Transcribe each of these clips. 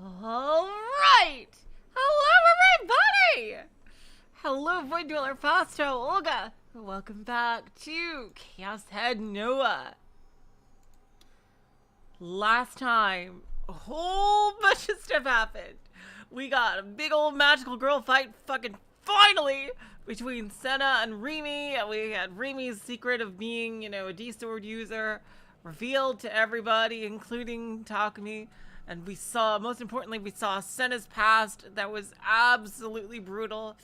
All right. Hello, everybody. Hello, Void Dweller Pasto, Olga. Welcome back to Chaos Head NoaH. Last time, a whole bunch of stuff happened. We got a big old magical girl fight fucking finally between Sena and Rimi. We had Rimi's secret of being, a D-sword user revealed to everybody, including Takumi. And we saw, most importantly, we saw Sena's past that was absolutely brutal.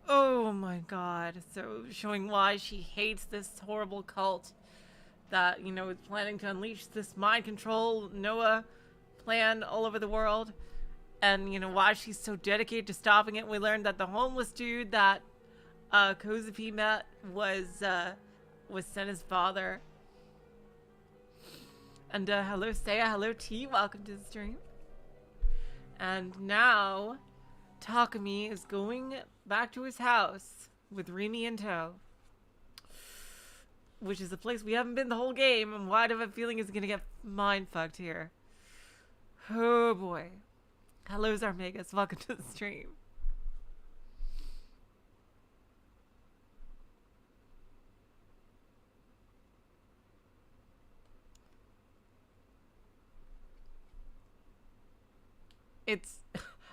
Oh my god. So showing why she hates this horrible cult that, is planning to unleash this mind control NoaH plan all over the world. And, why she's so dedicated to stopping it. We learned that the homeless dude that Kozupi met was Sena's father. And hello Seiya, hello T, welcome to the stream. And now Takumi is going back to his house with Rimi in tow, which is a place we haven't been the whole game, and why do I have a feeling is gonna get mind fucked here. Oh boy. Hello Zarmegas, welcome to the stream.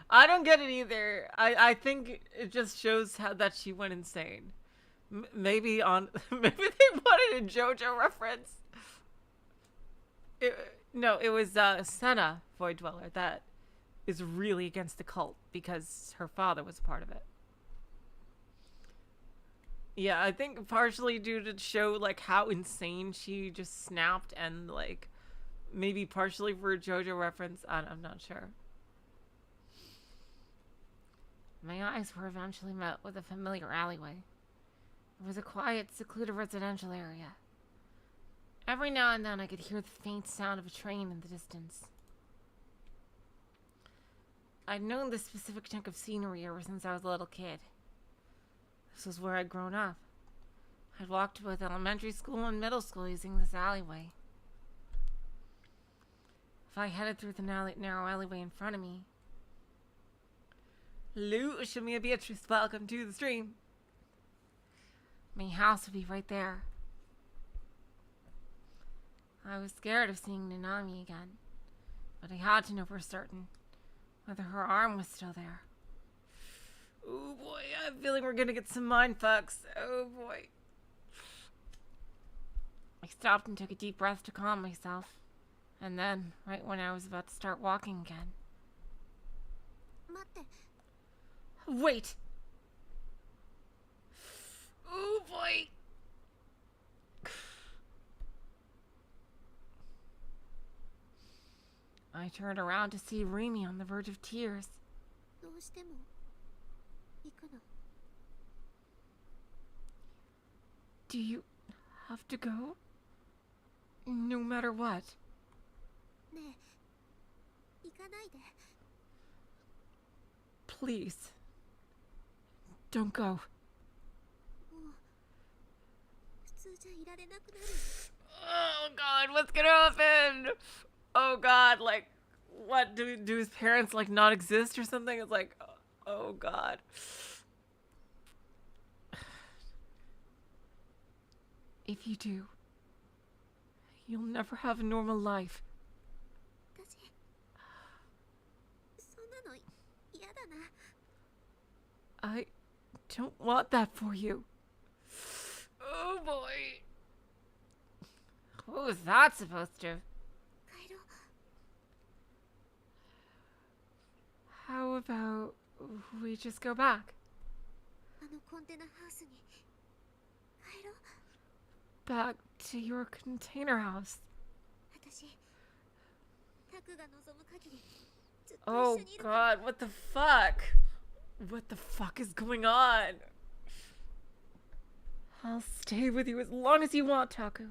I don't get it either. I think it just shows how that she went insane. Maybe they wanted a JoJo reference. No, it was Sena, Void Dweller, that is really against the cult because her father was a part of it. Yeah, I think partially due to show like how insane she just snapped, and like maybe partially for a JoJo reference. I'm not sure. My eyes were eventually met with a familiar alleyway. It was a quiet, secluded residential area. Every now and then I could hear the faint sound of a train in the distance. I'd known this specific chunk of scenery ever since I was a little kid. This was where I'd grown up. I'd walked to both elementary school and middle school using this alleyway. If I headed through the narrow alleyway in front of me... Hello, Shamia Beatrice, welcome to the stream. My house would be right there. I was scared of seeing Nanami again, but I had to know for certain whether her arm was still there. Oh boy, I have a feeling we're gonna get some mind fucks. Oh boy. I stopped and took a deep breath to calm myself, and then, right when I was about to start walking again... Wait! Oh boy! I turned around to see Rimi on the verge of tears. Do you have to go? No matter what? Please. Don't go. Oh god, what's gonna happen? Oh god, like, what, do his parents, like, not exist or something? It's like, oh god. If you do, you'll never have a normal life. I don't want that for you. Oh boy. What was that supposed to? How about we just go back? Back to your container house. Oh god, what the fuck? What the fuck is going on? I'll stay with you as long as you want, Taku.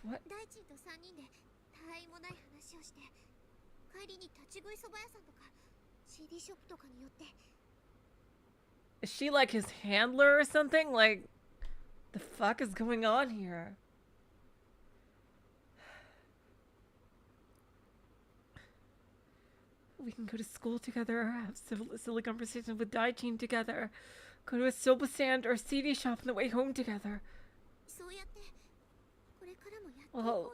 What? Is she like his handler or something? Like, the fuck is going on here? We can go to school together, have silly conversations with Daijin together, go to a soba stand or CD shop on the way home together. Well,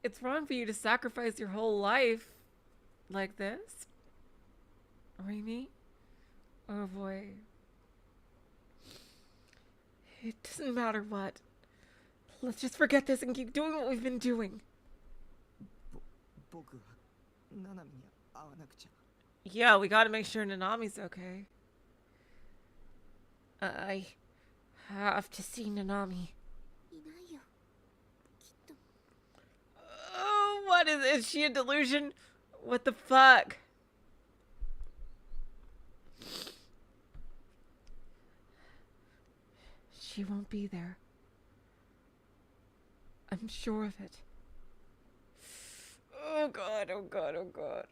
it's wrong for you to sacrifice your whole life like this. Rimi? Oh boy. It doesn't matter what. Let's just forget this and keep doing what we've been doing. Yeah, we gotta make sure Nanami's okay. I have to see Nanami. Oh, what is it? Is she a delusion? What the fuck? She won't be there. I'm sure of it. Oh god, oh god, oh god.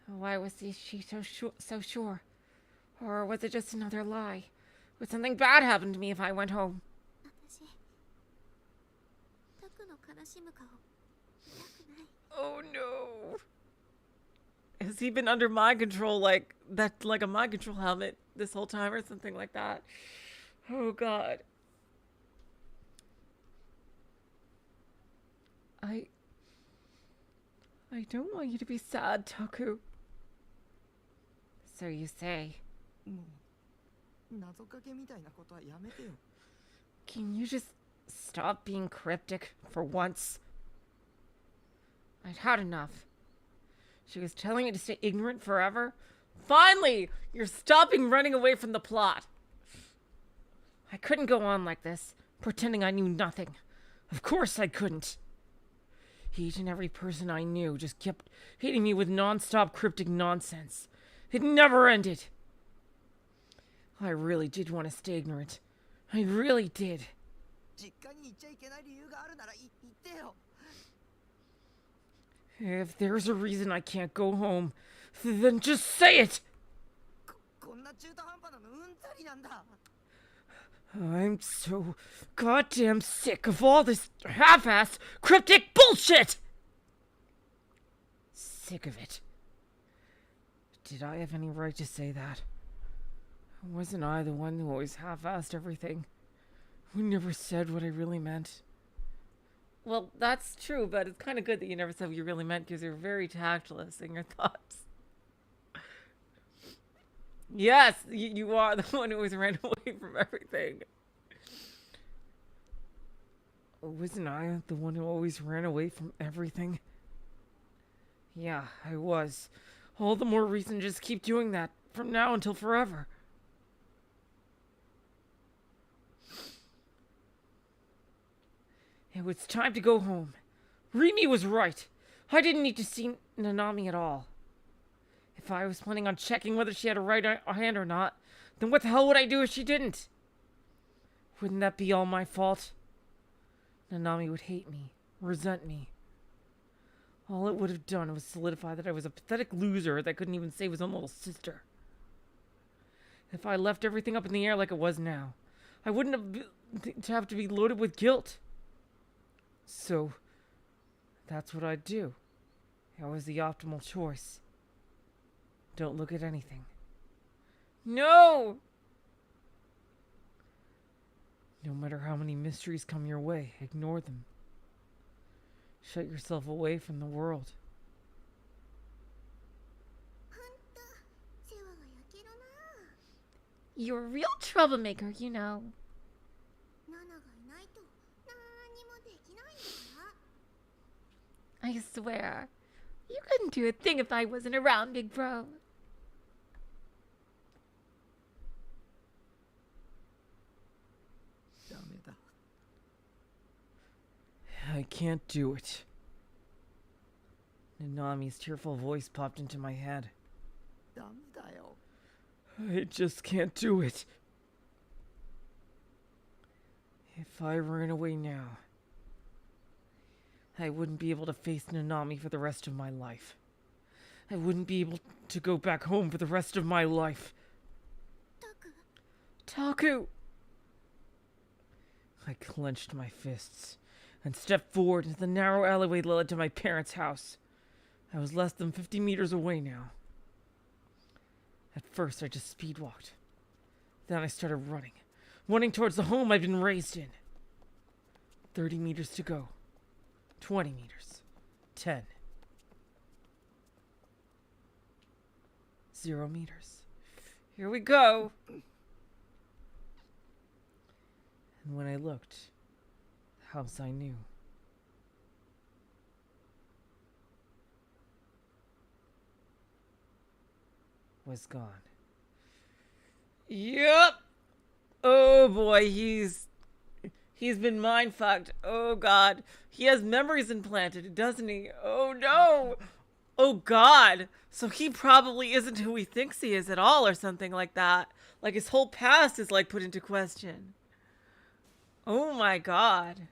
Why was she so sure? Or was it just another lie? Would something bad happen to me if I went home? Oh no. Has he been under mind control like a mind control helmet this whole time or something like that? Oh god. I don't want you to be sad, Taku. So you say. Can you just stop being cryptic for once? I'd had enough. She was telling you to stay ignorant forever. Finally, you're stopping running away from the plot. I couldn't go on like this, pretending I knew nothing. Of course I couldn't. Each and every person I knew just kept hitting me with non-stop cryptic nonsense. It never ended. I really did want to stay ignorant. I really did. If there's a reason I can't go home, then just say it! I'm so goddamn sick of all this half-assed cryptic bullshit! Sick of it. Did I have any right to say that? Wasn't I the one who always half-assed everything? Who never said what I really meant? Well, that's true, but it's kind of good that you never said what you really meant because you're very tactless in your thoughts. Yes, you are the one who always ran away from everything. Wasn't I the one who always ran away from everything? Yeah, I was. All the more reason to just keep doing that from now until forever. It was time to go home. Rimi was right. I didn't need to see Nanami at all. If I was planning on checking whether she had a right hand or not, then what the hell would I do if she didn't? Wouldn't that be all my fault? Nanami would hate me, resent me. All it would have done was solidify that I was a pathetic loser that couldn't even save his own little sister. If I left everything up in the air like it was now, I wouldn't have to be loaded with guilt. So, that's what I'd do. It was the optimal choice. Don't look at anything. No! No matter how many mysteries come your way, ignore them. Shut yourself away from the world. You're a real troublemaker, you know. I swear, you couldn't do a thing if I wasn't around, big bro. I can't do it. Nanami's tearful voice popped into my head. I just can't do it. If I ran away now, I wouldn't be able to face Nanami for the rest of my life. I wouldn't be able to go back home for the rest of my life. Taku! I clenched my fists and stepped forward into the narrow alleyway that led to my parents' house. I was less than 50 meters away now. At first, I just speed walked. Then I started running towards the home I'd been raised in. 30 meters to go. 20 meters. 10. 0 meters. Here we go. And when I looked, the house I knew was gone. Yep. Oh boy, he's been mind fucked. Oh god. He has memories implanted, doesn't he? Oh no. Oh god. So he probably isn't who he thinks he is at all or something like that. Like his whole past is like put into question. Oh my god.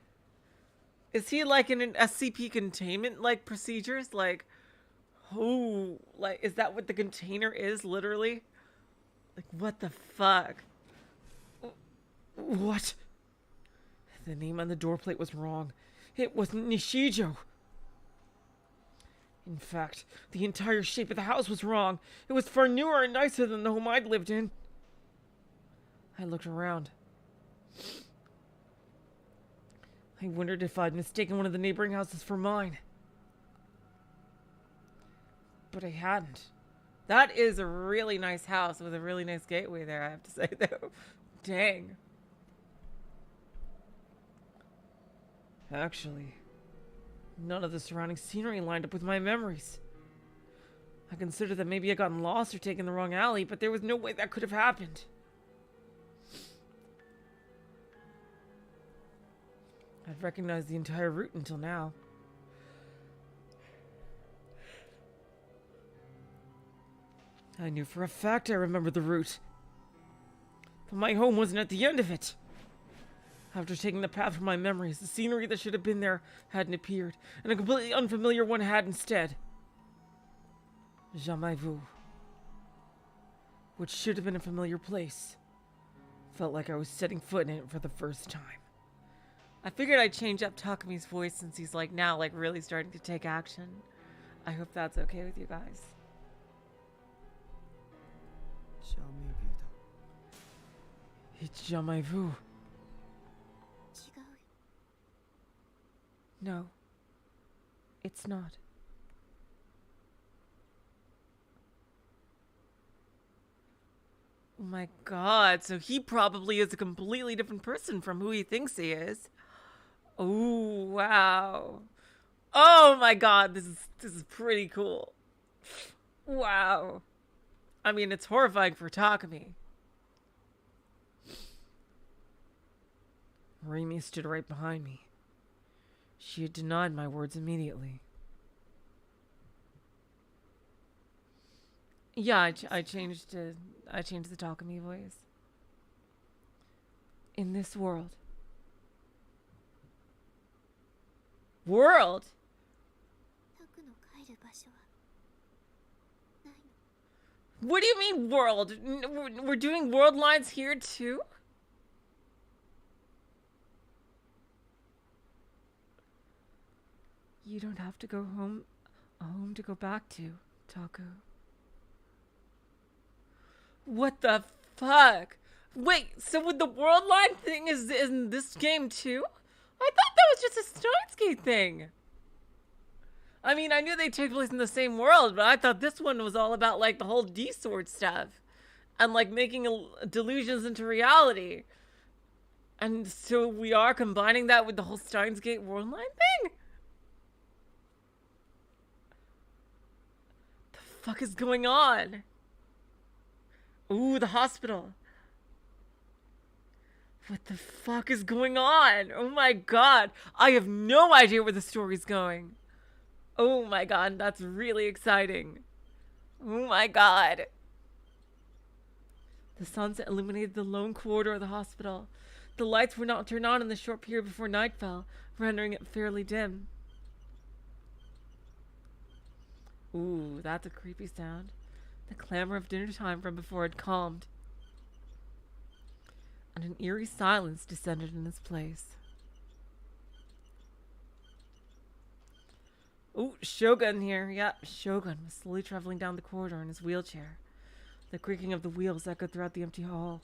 Is he like in an SCP containment like procedures? Like, oh, like is that what the container is literally? Like what the fuck? What? The name on the door plate was wrong. It wasn't Nishijo. In fact, the entire shape of the house was wrong. It was far newer and nicer than the home I'd lived in. I looked around. I wondered if I'd mistaken one of the neighboring houses for mine. But I hadn't. That is a really nice house with a really nice gateway there, I have to say, though. Dang. Actually, none of the surrounding scenery lined up with my memories. I considered that maybe I'd gotten lost or taken the wrong alley, but there was no way that could have happened. I'd recognized the entire route until now. I knew for a fact I remembered the route. But my home wasn't at the end of it. After taking the path from my memories, the scenery that should have been there hadn't appeared, and a completely unfamiliar one had instead. Jamais vu. Which should have been a familiar place. Felt like I was setting foot in it for the first time. I figured I'd change up Takumi's voice since he's like now like really starting to take action. I hope that's okay with you guys. It's jamais vu. No, it's not. Oh my god, so he probably is a completely different person from who he thinks he is. Oh, wow. Oh my god, this is pretty cool. Wow. I mean, it's horrifying for Takumi. Rimi stood right behind me. She had denied my words immediately. Yeah, I changed the Takumi voice. In this world. World? What do you mean world? We're doing world lines here too? You don't have to go home, a home to go back to, Taku. What the fuck? Wait, so with the world line thing is in this game too? I thought that was just a Steins Gate thing. I mean, I knew they take place in the same world, but I thought this one was all about like the whole D-Sword stuff. And like making delusions into reality. And so we are combining that with the whole Steins Gate world line thing? The fuck is going on? Ooh, the hospital. What the fuck is going on? Oh my god. I have no idea where the story's going. Oh my god, that's really exciting. Oh my god. The sunset illuminated the lone corridor of the hospital. The lights were not turned on in the short period before night fell, rendering it fairly dim. Ooh, that's a creepy sound. The clamor of dinner time from before had calmed, and an eerie silence descended in its place. Oh, Shogun here. Yeah, Shogun was slowly traveling down the corridor in his wheelchair. The creaking of the wheels echoed throughout the empty hall.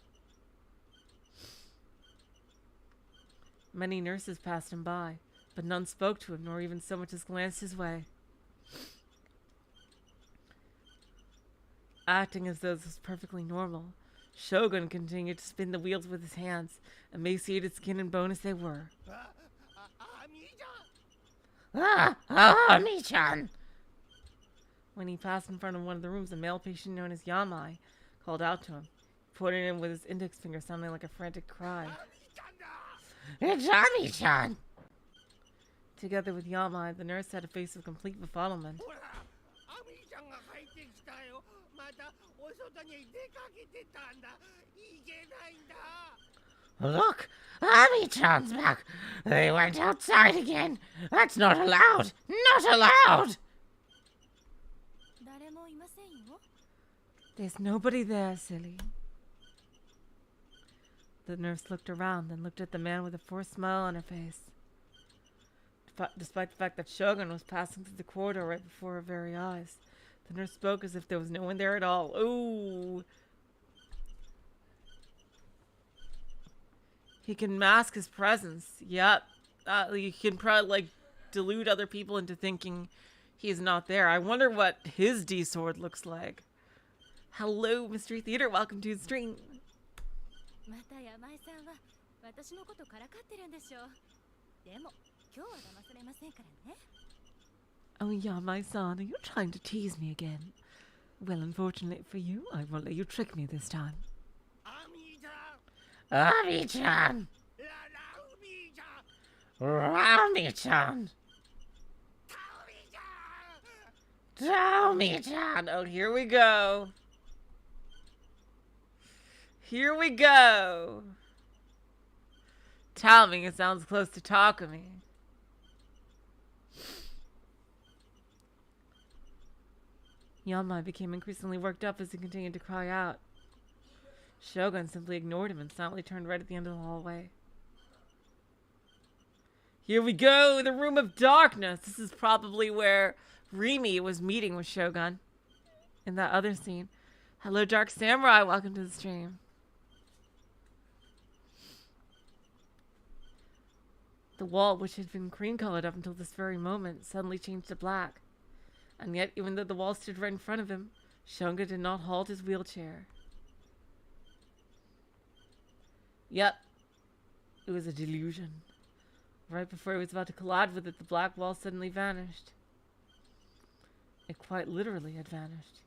Many nurses passed him by, but none spoke to him, nor even so much as glanced his way. Acting as though this was perfectly normal, Shogun continued to spin the wheels with his hands, emaciated skin and bone as they were. Mi-chan! When he passed in front of one of the rooms, a male patient known as Yamai called out to him, pointing him with his index finger, sounding like a frantic cry. It's Ami-chan! Together with Yamai, the nurse had a face of complete befuddlement. Look! Ami-chan's back! They went outside again! That's not allowed! Not allowed! There's nobody there, silly. The nurse looked around, then looked at the man with a forced smile on her face. Despite the fact that Shogun was passing through the corridor right before her very eyes, the nurse spoke as if there was no one there at all. Ooh! He can mask his presence. Yep. He can probably, like, delude other people into thinking he's not there. I wonder what his D-sword looks like. Hello, Mystery Theater. Welcome to the stream. Oh, Yamai-san, are you trying to tease me again? Well, unfortunately for you, I won't let you trick me this time. Ami-chan! Ami-chan! Ami-chan! Oh, here we go. Here we go. Tell me it sounds close to Takumi. Yamai became increasingly worked up as he continued to cry out. Shogun simply ignored him and silently turned right at the end of the hallway. Here we go, the Room of Darkness. This is probably where Rimi was meeting with Shogun in that other scene. Hello, Dark Samurai. Welcome to the stream. The wall, which had been cream-colored up until this very moment, suddenly changed to black. And yet, even though the wall stood right in front of him, Shogun did not halt his wheelchair. Yep. It was a delusion. Right before he was about to collide with it, the black wall suddenly vanished. It quite literally had vanished.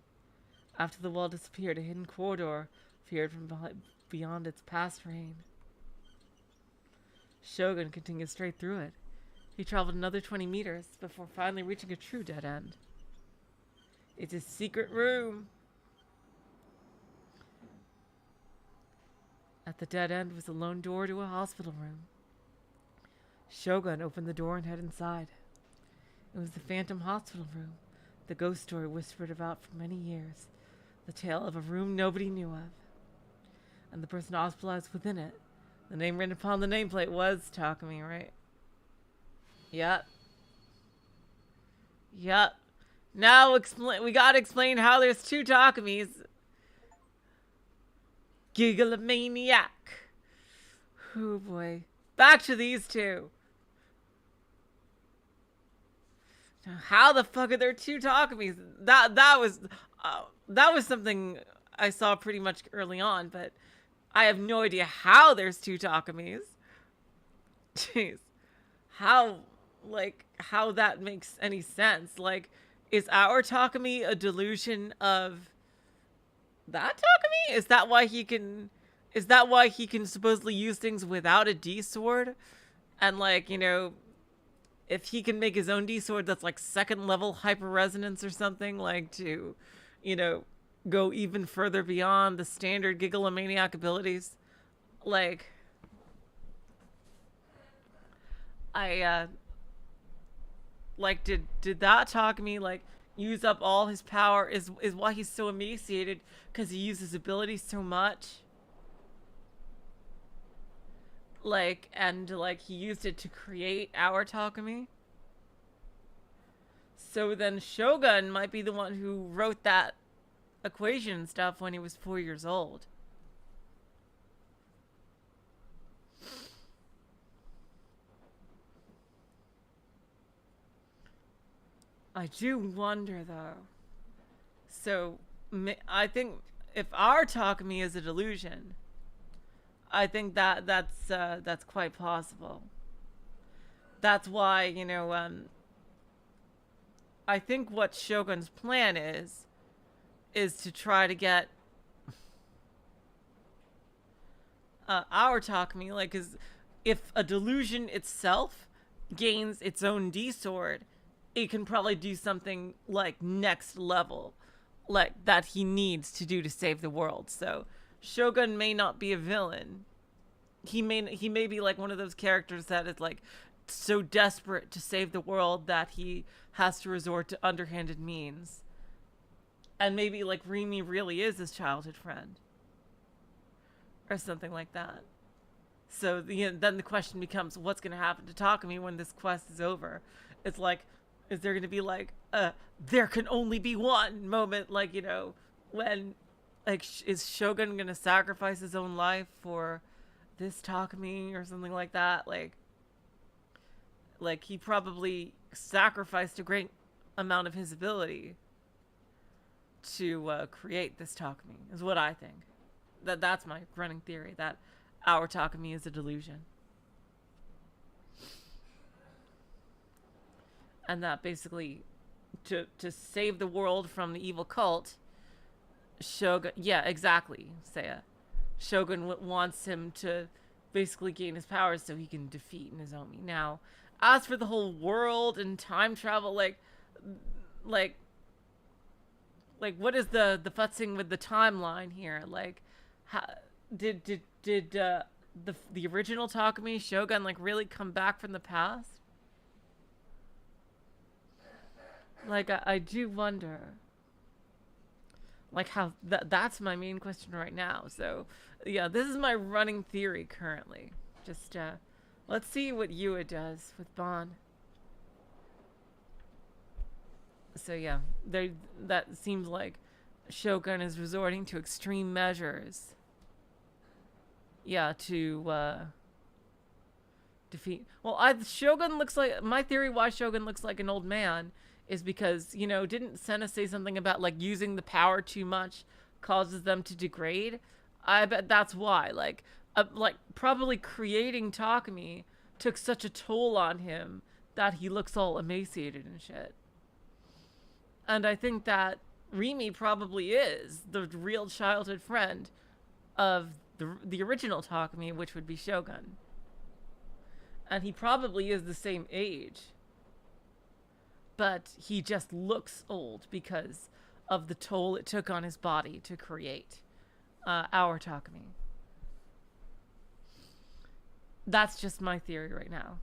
After the wall disappeared, a hidden corridor appeared from beyond its past reign. Shogun continued straight through it. He traveled another 20 meters before finally reaching a true dead end. It's a secret room. At the dead end was a lone door to a hospital room. Shogun opened the door and headed inside. It was the Phantom Hospital Room, the ghost story whispered about for many years, the tale of a room nobody knew of. And the person hospitalized within it, the name written upon the nameplate was Takumi, right? Yep. Yep. Now we gotta explain how there's two Takumis. Gigalomaniac. Oh boy. Back to these two. Now, how the fuck are there two Takumis? That was something I saw pretty much early on, but I have no idea how there's two Takumis. Jeez. How that makes any sense. Like, is our Takumi a delusion of that Takumi? Is that why he can supposedly use things without a D sword? And, like, you know, if he can make his own D sword that's like second level hyper resonance or something, like, to, you know, go even further beyond the standard Gigalomaniac abilities. Like, like, did that Takumi, like, use up all his power? Is why he's so emaciated, because he uses abilities so much? Like, and, like, he used it to create our Takumi? So then Shogun might be the one who wrote that equation and stuff when he was 4 years old. I do wonder though. So I think if our Takumi is a delusion, I think that's quite possible. That's why, I think what Shogun's plan is to try to get our Takumi, like, cause if a delusion itself gains its own D sword, it can probably do something like next level, like that he needs to do to save the world. So Shogun may not be a villain. He may be like one of those characters that is like so desperate to save the world that he has to resort to underhanded means. And maybe like Rimi really is his childhood friend. Or something like that. So then the question becomes, what's going to happen to Takumi when this quest is over? It's like, is there going to be like there can only be one moment, like, when, like, is Shogun going to sacrifice his own life for this Takumi or something like that? Like he probably sacrificed a great amount of his ability to create this Takumi, is what I think. That's my running theory, that our Takumi is a delusion. And that basically, to save the world from the evil cult, Shogun... Yeah, exactly, Seiya. Shogun wants him to basically gain his powers so he can defeat Nozomi. Now, as for the whole world and time travel, like what is the futzing with the timeline here? Like, how, did the original Takumi, Shogun, like, really come back from the past? Like, I do wonder. Like, how... That's my main question right now. So, yeah, this is my running theory currently. Just, let's see what Yua does with Bon. So, yeah, that seems like Shogun is resorting to extreme measures. Yeah, to, defeat... Well, Shogun looks like... My theory why Shogun looks like an old man is because, didn't Sena say something about, like, using the power too much causes them to degrade? I bet that's why. Like, probably creating Takumi took such a toll on him that he looks all emaciated and shit. And I think that Rimi probably is the real childhood friend of the original Takumi, which would be Shogun. And he probably is the same age. But he just looks old because of the toll it took on his body to create our Takumi. That's just my theory right now.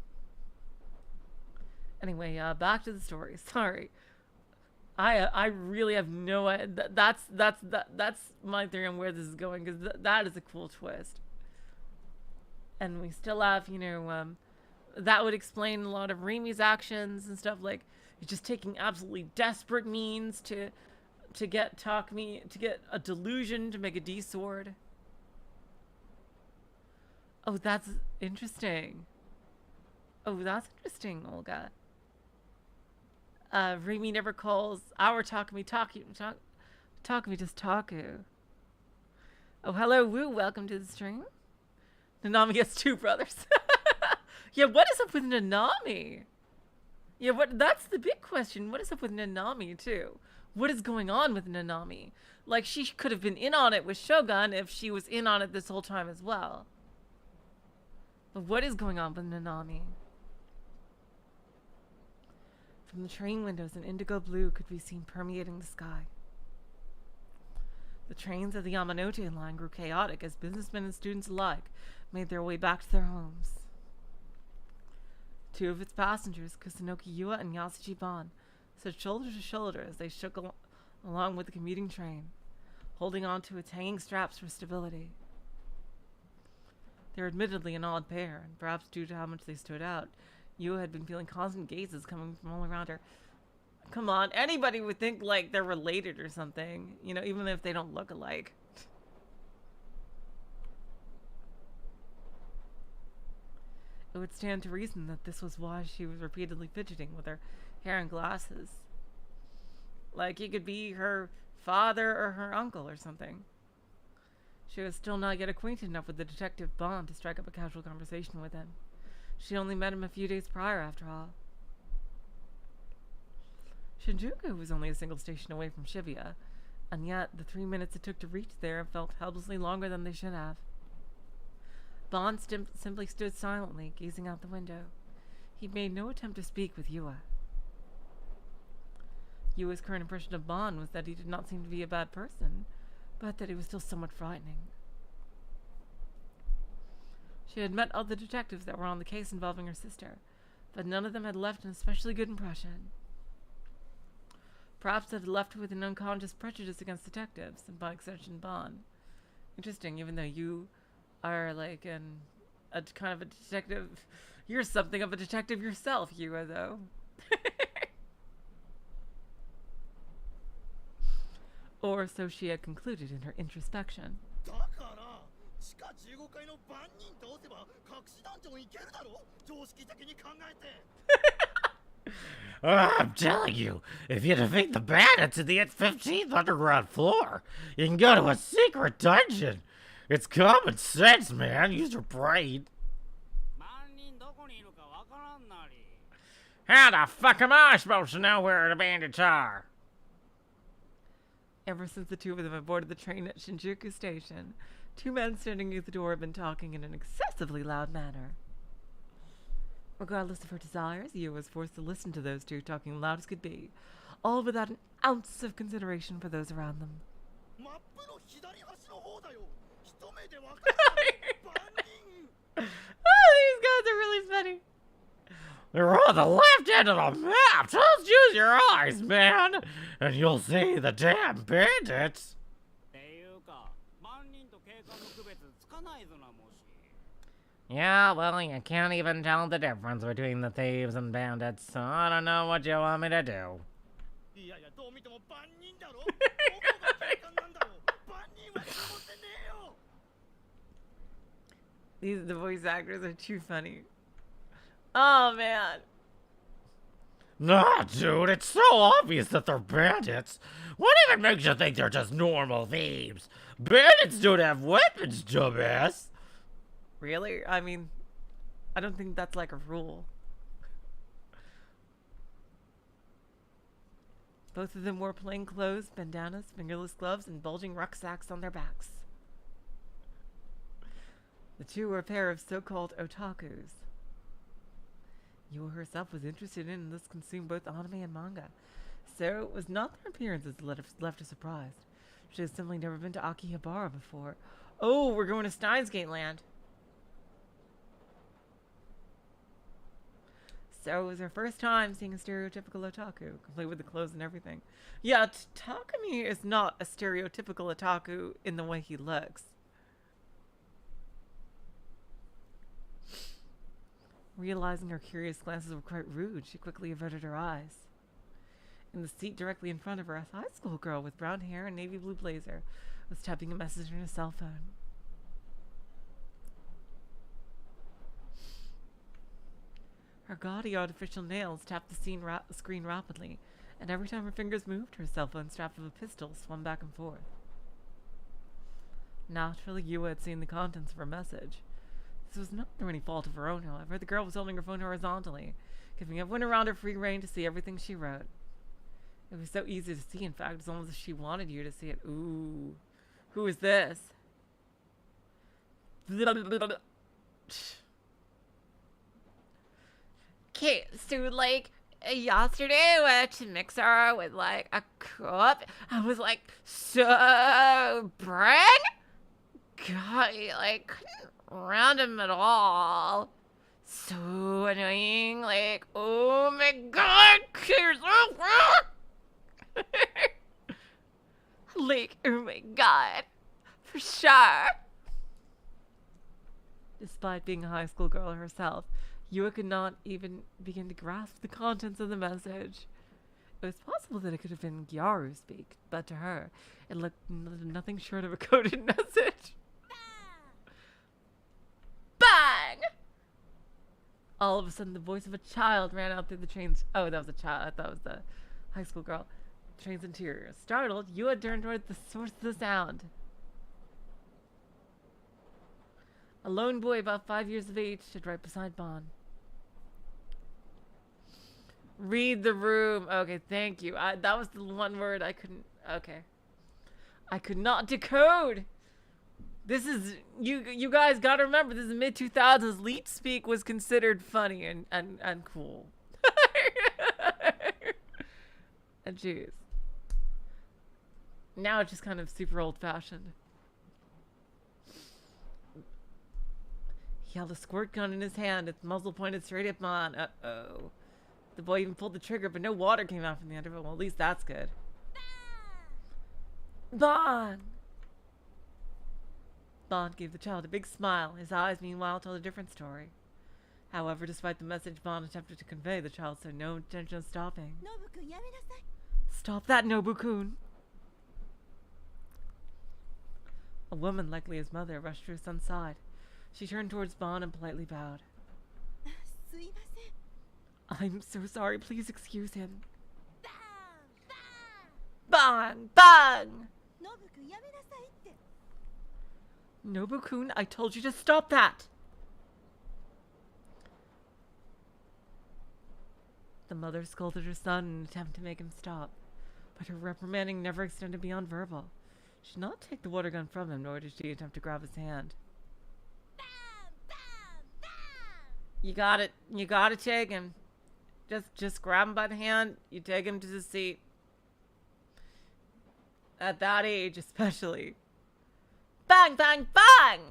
Anyway, back to the story. Sorry. I really have no idea. That's my theory on where this is going, because that is a cool twist. And we still have, that would explain a lot of Rimi's actions and stuff. Like, he's just taking absolutely desperate means to get Takumi, to get a delusion to make a D sword. Oh, that's interesting. Oh, that's interesting, Olga. Rimi never calls our Takumi Takumi just Taku. Oh, hello, Woo. Welcome to the stream. Nanami gets two brothers. Yeah, what is up with Nanami? Yeah, that's the big question. What is up with Nanami, too? What is going on with Nanami? Like, she could have been in on it with Shogun if she was in on it this whole time as well. But what is going on with Nanami? From the train windows, an indigo blue could be seen permeating the sky. The trains of the Yamanote line grew chaotic as businessmen and students alike made their way back to their homes. Two of its passengers, Kusunoki Yua and Yasuji Ban, stood shoulder to shoulder as they shook along with the commuting train, holding on to its hanging straps for stability. They were admittedly an odd pair, and perhaps due to how much they stood out, Yua had been feeling constant gazes coming from all around her. Come on, anybody would think like they're related or something, you know, even if they don't look alike. It would stand to reason that this was why she was repeatedly fidgeting with her hair and glasses. Like he could be her father or her uncle or something. She was still not yet acquainted enough with the detective Bond to strike up a casual conversation with him. She only met him a few days prior, after all. Shinjuku was only a single station away from Shibuya, and yet the 3 minutes it took to reach there felt helplessly longer than they should have. Bond simply stood silently, gazing out the window. He made no attempt to speak with Yua. Yua's current impression of Bond was that he did not seem to be a bad person, but that he was still somewhat frightening. She had met other detectives that were on the case involving her sister, but none of them had left an especially good impression. Perhaps it had left her with an unconscious prejudice against detectives, and by extension Bond. Interesting, even though you are like a kind of a detective. You're something of a detective yourself, Yua, though. Or so she had concluded in her introspection. I'm telling you, if you defeat the bandits in the 15th underground floor, you can go to a secret dungeon. It's common sense, man. Use your brain. How the fuck am I supposed to know where the bandits are? Ever since the two of them had boarded the train at Shinjuku Station, two men standing at the door had been talking in an excessively loud manner. Regardless of her desires, Yua was forced to listen to those two talking loud as could be, all without an ounce of consideration for those around them. Oh, these guys are really funny. They're on the left end of the map. Just use your eyes, man, and you'll see the damn bandits. Yeah, well, you can't even tell the difference between the thieves and bandits, so I don't know what you want me to do. The voice actors are too funny. Oh, man. Nah, dude, it's so obvious that they're bandits. What even makes you think they're just normal thieves? Bandits don't have weapons, dumbass. Really? I mean, I don't think that's like a rule. Both of them wore plain clothes, bandanas, fingerless gloves, and bulging rucksacks on their backs. The two were a pair of so-called otakus. Yua herself was interested in and thus consumed both anime and manga, so it was not their appearances that left her surprised. She had simply never been to Akihabara before. Oh, we're going to Steins Gate Land. So it was her first time seeing a stereotypical otaku, complete with the clothes and everything. Yeah, Takumi is not a stereotypical otaku in the way he looks. Realizing her curious glances were quite rude, she quickly averted her eyes. In the seat directly in front of her, a high school girl with brown hair and navy blue blazer was typing a message on her cell phone. Her gaudy artificial nails tapped the screen rapidly, and every time her fingers moved, her cell phone strap of a pistol swung back and forth. Naturally, Yua had seen the contents of her message. This was not through any fault of her own, however. The girl was holding her phone horizontally, giving everyone around her free rein to see everything she wrote. It was so easy to see, in fact, it's almost as if she wanted you to see it. Ooh. Who is this? Okay, so like yesterday I went to Mixer with like a cup. I was like so brag. God, like couldn't random at all. So annoying. Like, oh my god, you're so like, oh my god, for sure. Despite being a high school girl herself, Yua could not even begin to grasp the contents of the message. It was possible that it could have been Gyaru speak, but to her, it looked nothing short of a coded message. Bang! All of a sudden, the voice of a child ran out through the train's... Oh, that was a child. I thought it was the high school girl. Train's interior. Startled, Yua turned toward the source of the sound. A lone boy about 5 years of age stood right beside Bon. Read the room. Okay, thank you. That was the one word I couldn't... Okay. I could not decode. This is... You guys gotta remember, this is mid-2000s. Leet speak was considered funny and cool. And jeez. Now it's just kind of super old-fashioned. He held a squirt gun in his hand, its muzzle pointed straight at Bon. Uh-oh. The boy even pulled the trigger, but no water came out from the end of it. Well, at least that's good. Bon! Bon gave the child a big smile. His eyes, meanwhile, told a different story. However, despite the message Bon attempted to convey, the child showed no intention of stopping. Stop that, Nobu-kun! A woman, likely his mother, rushed to her son's side. She turned towards Bon and politely bowed. I'm so sorry. Please excuse him. Bang! Bang! Nobu-kun, I told you to stop that! The mother scolded her son in an attempt to make him stop, but her reprimanding never extended beyond verbal. She did not take the water gun from him, nor did she attempt to grab his hand. You got it. You gotta take him. Just grab him by the hand. You take him to the seat. At that age, especially. Bang, bang, bang!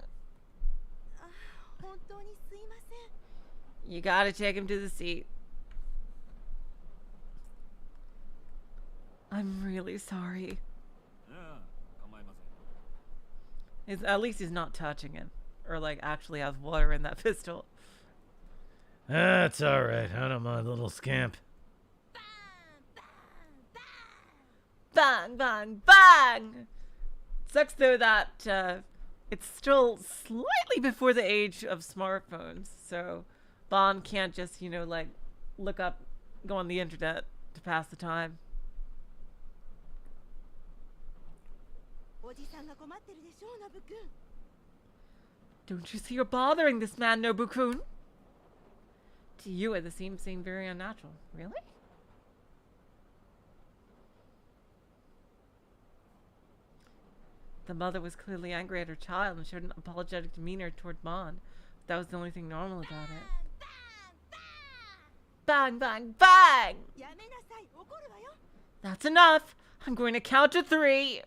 You gotta take him to the seat. I'm really sorry. At least he's not touching him. Or, like, actually has water in that pistol. That's alright. I don't mind, little scamp. Bang, bang, bang! Sucks, though, that it's still slightly before the age of smartphones. So, Bon can't just, you know, like, look up, go on the internet to pass the time. Don't you see you're bothering this man, Nobu-kun? To you, it seemed very unnatural. Really? The mother was clearly angry at her child and showed an apologetic demeanor toward Bon. That was the only thing normal about it. Bang, bang, bang! That's enough! I'm going to count to 3.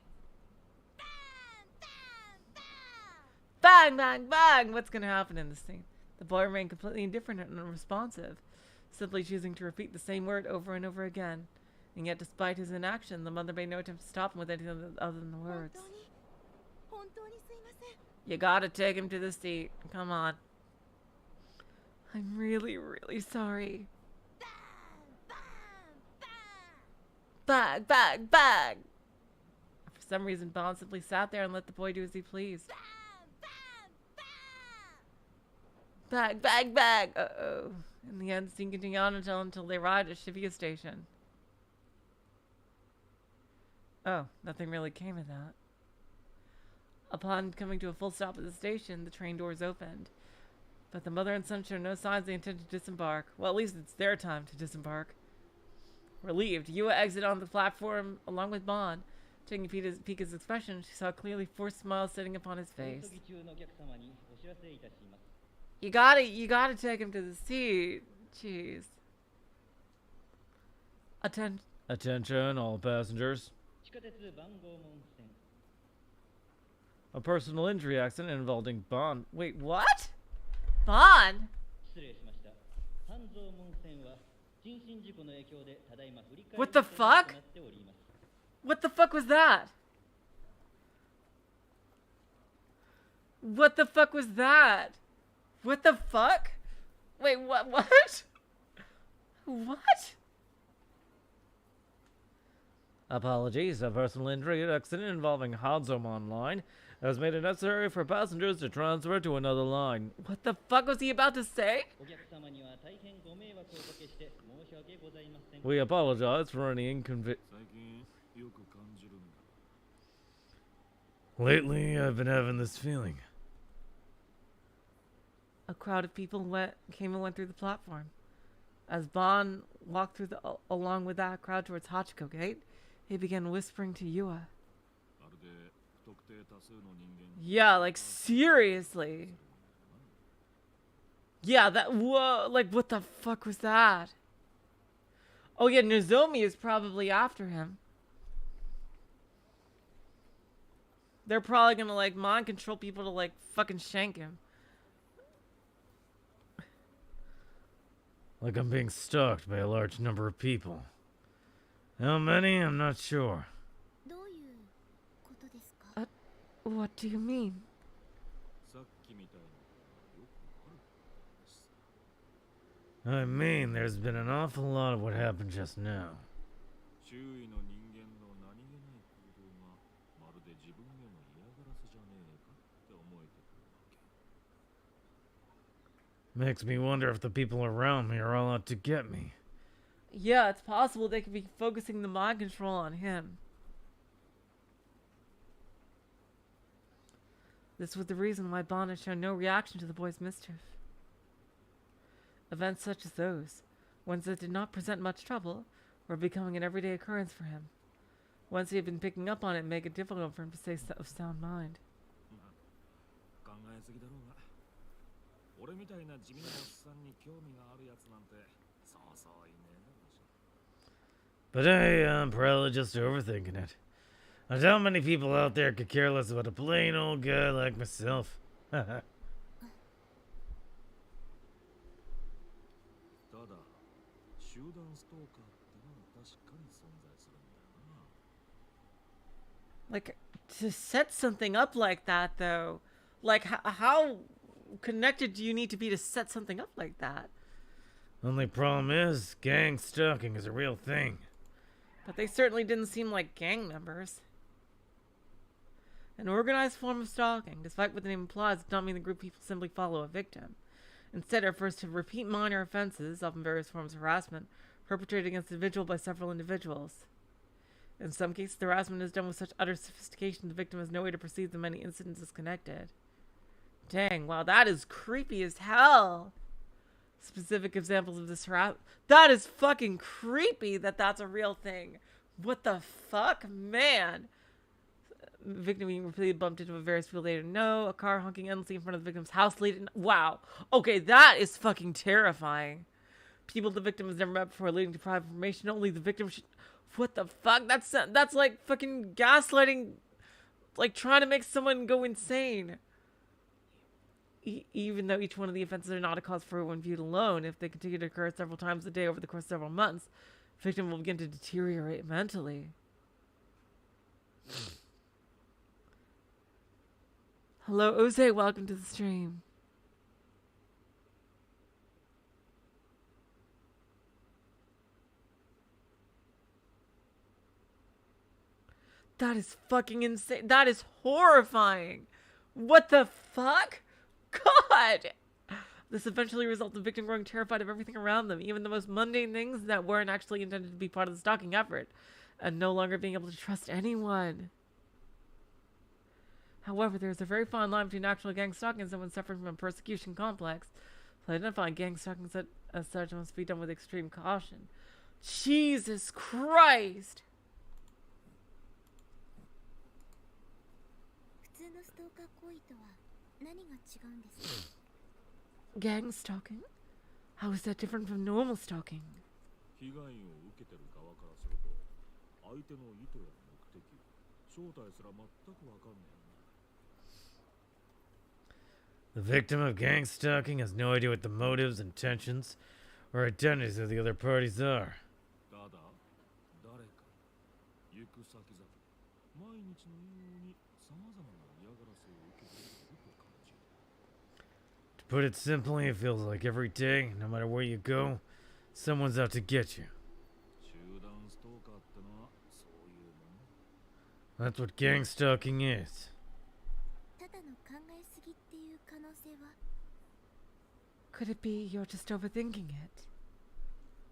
Bang, bang, bang! What's going to happen in this scene? The boy remained completely indifferent and unresponsive, simply choosing to repeat the same word over and over again. And yet, despite his inaction, the mother made no attempt to stop him with anything other than the words. You gotta take him to the seat. Come on. I'm really, really sorry. Bang, bang, bang! For some reason, Bon simply sat there and let the boy do as he pleased. Bang, bang, bang! Uh-oh. In the end, the scene continued on until they arrived at Shibuya Station. Oh, nothing really came of that. Upon coming to a full stop at the station, the train doors opened. But the mother and son showed no signs they intended to disembark. Well, at least it's their time to disembark. Relieved, Yua exited on the platform along with Bon. Taking a peek at his expression, she saw a clearly forced smile sitting upon his face. You gotta take him to the seat. Jeez. Attention, all passengers. A personal injury accident involving Bon. Wait, what? Bon? What the fuck? What the fuck was that? What the fuck was that? What the fuck? Wait, what? What? Apologies, a personal injury accident involving Hansom Online has made it necessary for passengers to transfer to another line. What the fuck was he about to say? We apologize for any inconvenience. Lately, I've been having this feeling. A crowd of people came and went through the platform. As Bon walked along with that crowd towards Hachiko Gate, he began whispering to Yua. Yeah, like seriously. Yeah, whoa, like what the fuck was that? Oh yeah, Nozomi is probably after him. They're probably gonna like mind control people to like fucking shank him. Like I'm being stalked by a large number of people. How many? I'm not sure. What do you mean? I mean, there's been an awful lot of what happened just now. Makes me wonder if the people around me are all out to get me. Yeah, it's possible they could be focusing the mind control on him. This was the reason why Bon had shown no reaction to the boy's mischief. Events such as those, ones that did not present much trouble, were becoming an everyday occurrence for him. Once he had been picking up on it, make it difficult for him to stay of sound mind. But hey, I'm probably just overthinking it. I doubt many people out there could care less about a plain old guy like myself. Like, to set something up like that, though, like, how connected do you need to be to set something up like that? Only problem is, gang stalking is a real thing. But they certainly didn't seem like gang members. An organized form of stalking, despite what the name implies, does not mean the group of people simply follow a victim. Instead, it refers to repeat minor offenses, often various forms of harassment, perpetrated against an individual by several individuals. In some cases, the harassment is done with such utter sophistication the victim has no way to perceive the many incidents as connected. Dang, wow, that is creepy as hell. Specific examples of this harassment. That is fucking creepy that that's a real thing. What the fuck? Man. Victim being repeatedly bumped into various people they didn't know. A car honking endlessly in front of the victim's house late at night. Wow. Okay, that is fucking terrifying. People the victim has never met before leading to private information. Only the victim should... What the fuck? That's like fucking gaslighting. Like trying to make someone go insane. Even though each one of the offenses are not a cause for one viewed alone, if they continue to occur several times a day over the course of several months, the victim will begin to deteriorate mentally. Hello, Oze, welcome to the stream. That is fucking insane. That is horrifying. What the fuck? God! This eventually results in the victim growing terrified of everything around them, even the most mundane things that weren't actually intended to be part of the stalking effort, and no longer being able to trust anyone. However, there is a very fine line between actual gang stalking and someone suffering from a persecution complex. So identifying gang stalking as such must be done with extreme caution. Jesus Christ! Gang stalking? How is that different from normal stalking? The victim of gang stalking has no idea what the motives, intentions, or identities of the other parties are. To put it simply, it feels like every day, no matter where you go, someone's out to get you. That's what gang stalking is. ただの考えすぎっていう可能性は Could it be you're just overthinking it?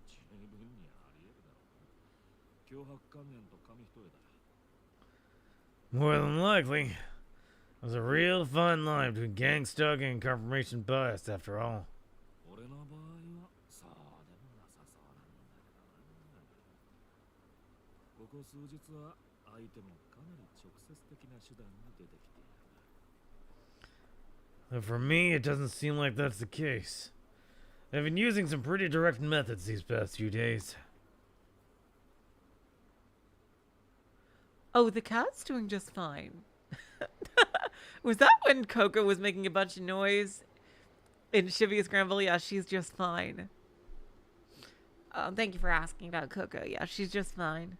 十分にあり得るだろう。脅迫観念と紙一重だ。 More than likely. There's a real fine line between gang stalking and confirmation bias, after all. 俺の場合はそうでもなさそうなんだけどな。ここ数日は相手もかなり直接的な手段に出てきている。 But for me, it doesn't seem like that's the case. I've been using some pretty direct methods these past few days. Oh, the cat's doing just fine. Was that when Coco was making a bunch of noise in Shivia Scramble? Yeah, she's just fine. Thank you for asking about Coco. Yeah, she's just fine.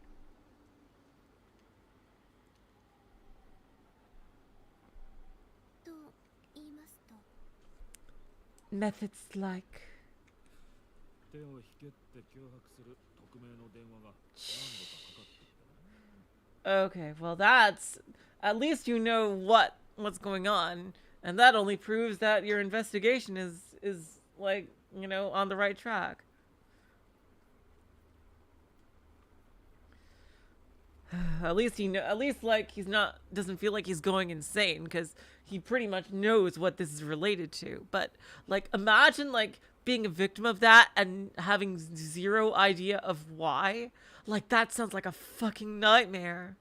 と言いますと Methods like... 手を引けって脅迫する匿名の電話が何度かかかってきたな。 Okay, well that's... At least you know what's going on. And that only proves that your investigation is like, you know, on the right track. At least like doesn't feel like he's going insane, because he pretty much knows what this is related to. But like, imagine like being a victim of that and having zero idea of why. Like, that sounds like a fucking nightmare.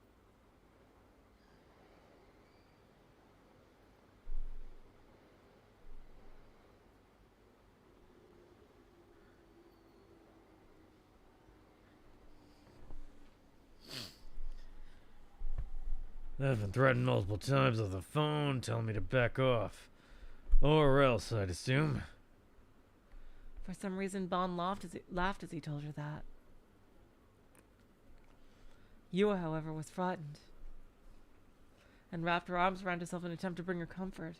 I've been threatened multiple times on the phone, telling me to back off. Or else, I'd assume. For some reason, Bon laughed as he told her that. Yua, however, was frightened and wrapped her arms around herself in an attempt to bring her comfort.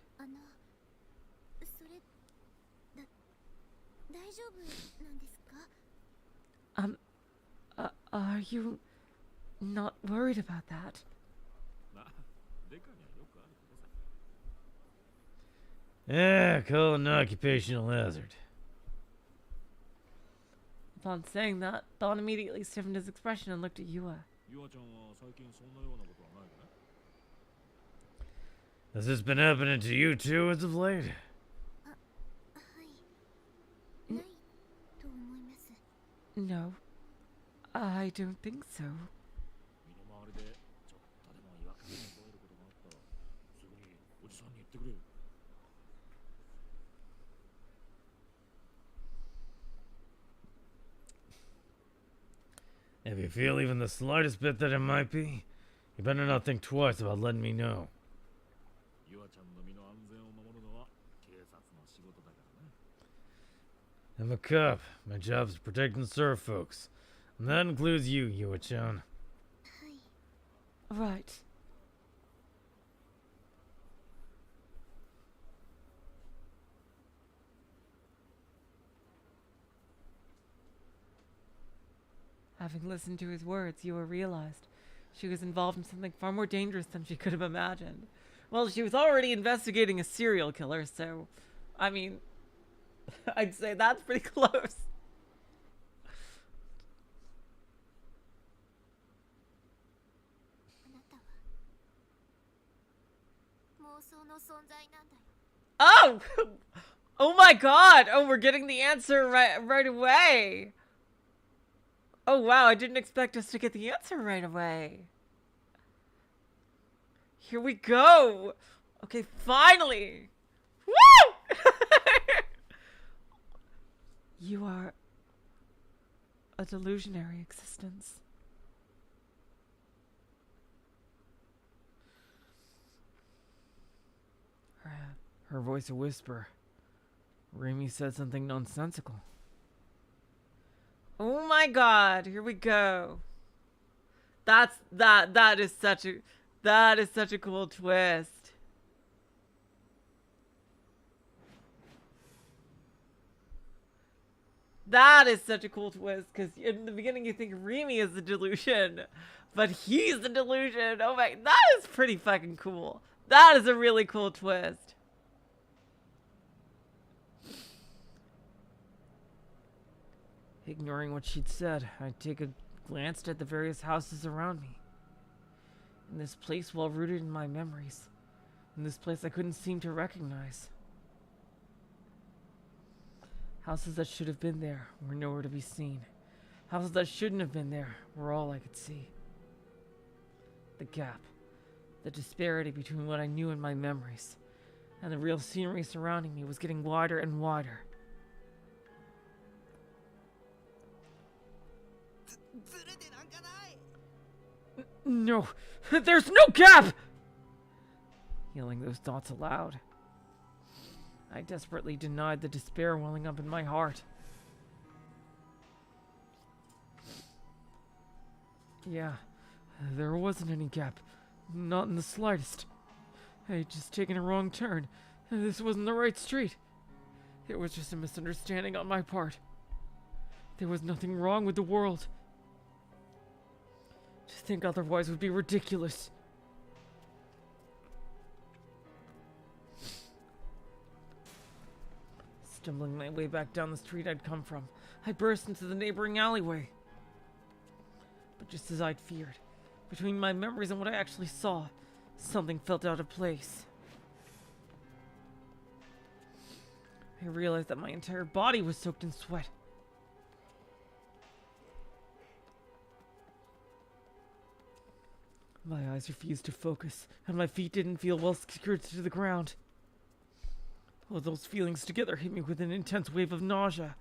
それ大丈夫なんですか Are you not worried about that? な、デカにはよくあることさ。 Yeah, call it an occupational hazard. Upon saying that, Bon immediately stiffened his expression and looked at Yua. ユアちゃんは最近そんなようなことはないかね。 Has this been happening to you too as of late? はいないと思います No, I don't think so. 身の回りでちょっとでも違和感を覚えることがあったらすぐにおじさんに言ってくれ。 If you feel even the slightest bit that it might be, you better not think twice about letting me know. ユアちゃんの身の安全を守るのは警察の仕事だからね。 I'm a cop. My job is to protect and serve folks. And that includes you, Yua-chan. はい Right. Having listened to his words, Yua realized she was involved in something far more dangerous than she could have imagined. Well, she was already investigating a serial killer, so, I mean, I'd say that's pretty close. あなたは妄想の存在なんだよ Oh! Oh my god! Oh, we're getting the answer right away! Oh wow, I didn't expect us to get the answer right away. Here we go! Okay, finally! Woo! You are a delusionary existence. Her voice a whisper. Rimi said something nonsensical. Oh my god, here we go. That is such a cool twist. That is such a cool twist, because in the beginning you think Rimi is the delusion, but he's the delusion. Oh my, that is pretty fucking cool. That is a really cool twist. Ignoring what she'd said, I glanced at the various houses around me. In this place well rooted in my memories. In this place I couldn't seem to recognize. Houses that should have been there were nowhere to be seen. Houses that shouldn't have been there were all I could see. The gap, the disparity between what I knew in my memories and the real scenery surrounding me was getting wider and wider. No, there's no gap! Yelling those thoughts aloud, I desperately denied the despair welling up in my heart. Yeah, there wasn't any gap. Not in the slightest. I had just taken a wrong turn. This wasn't the right street. It was just a misunderstanding on my part. There was nothing wrong with the world. To think otherwise would be ridiculous. Stumbling my way back down the street I'd come from, I burst into the neighboring alleyway. But just as I'd feared, between my memories and what I actually saw, something felt out of place. I realized that my entire body was soaked in sweat. My eyes refused to focus, and my feet didn't feel well secured to the ground. All those feelings together hit me with an intense wave of nausea.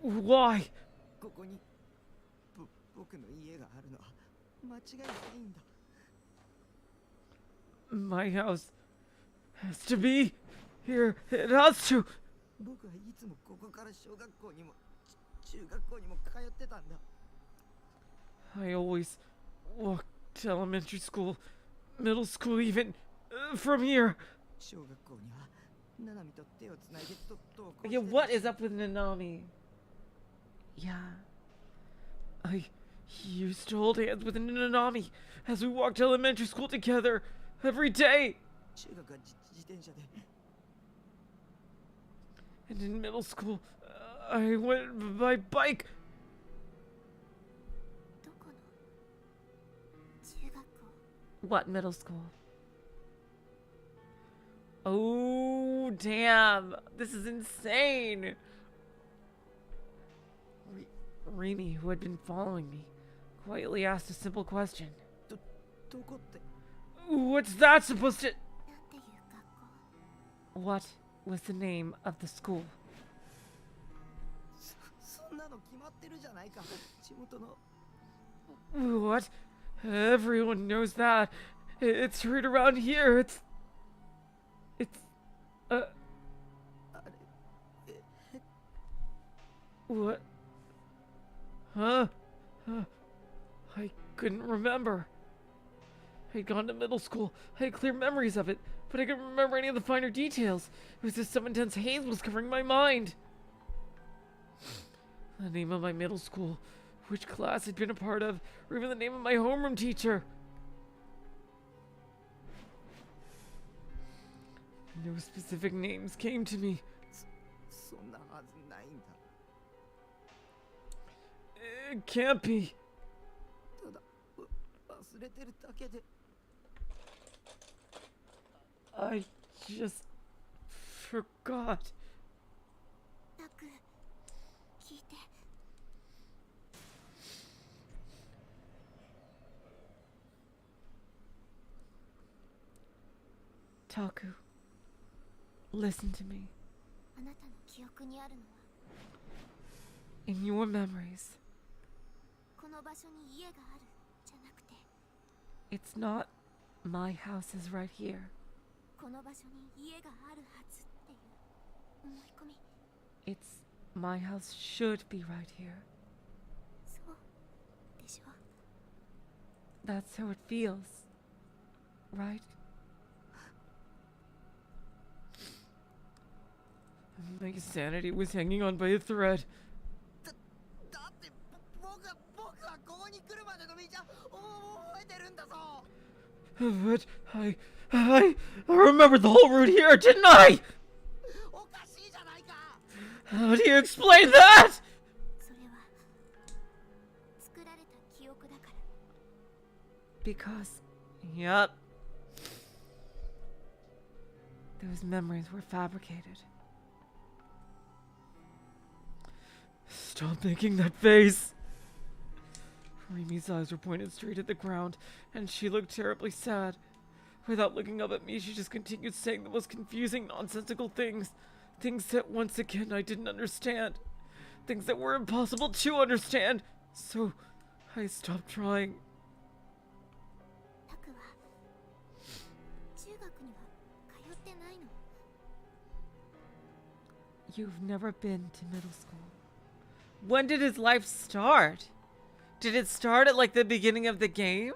Why? My house has to be here. It has to. I always walked to elementary school, middle school even, from here. Yeah, what is up with Nanami? Yeah. I used to hold hands with Nanami as we walked to elementary school together every day. And in middle school, I went by bike. What middle school? Oh, damn. This is insane. Rimi, who had been following me, quietly asked a simple question. What's that supposed to... What was the name of the school? What? Everyone knows that. It's right around here. It's... What? Huh? I couldn't remember. I'd gone to middle school. I had clear memories of it, but I couldn't remember any of the finer details. It was just some intense haze was covering my mind. The name of my middle school, which class I'd been a part of, or even the name of my homeroom teacher. No specific names came to me. It can't be. I just forgot. Taku, listen to me. In your memories, it's not my house is right here. It's my house should be right here. That's how it feels, right? My sanity was hanging on by a thread. But I remembered the whole route here, didn't I? How do you explain that? それは作られた記憶だから。 Because, yep, those memories were fabricated. Stop making that face! Rimi's eyes were pointed straight at the ground, and she looked terribly sad. Without looking up at me, she just continued saying the most confusing, nonsensical things. Things that, once again, I didn't understand. Things that were impossible to understand. So, I stopped trying. タクは中学には通ってないの。 You've never been to middle school. When did his life start? Did it start at like the beginning of the game?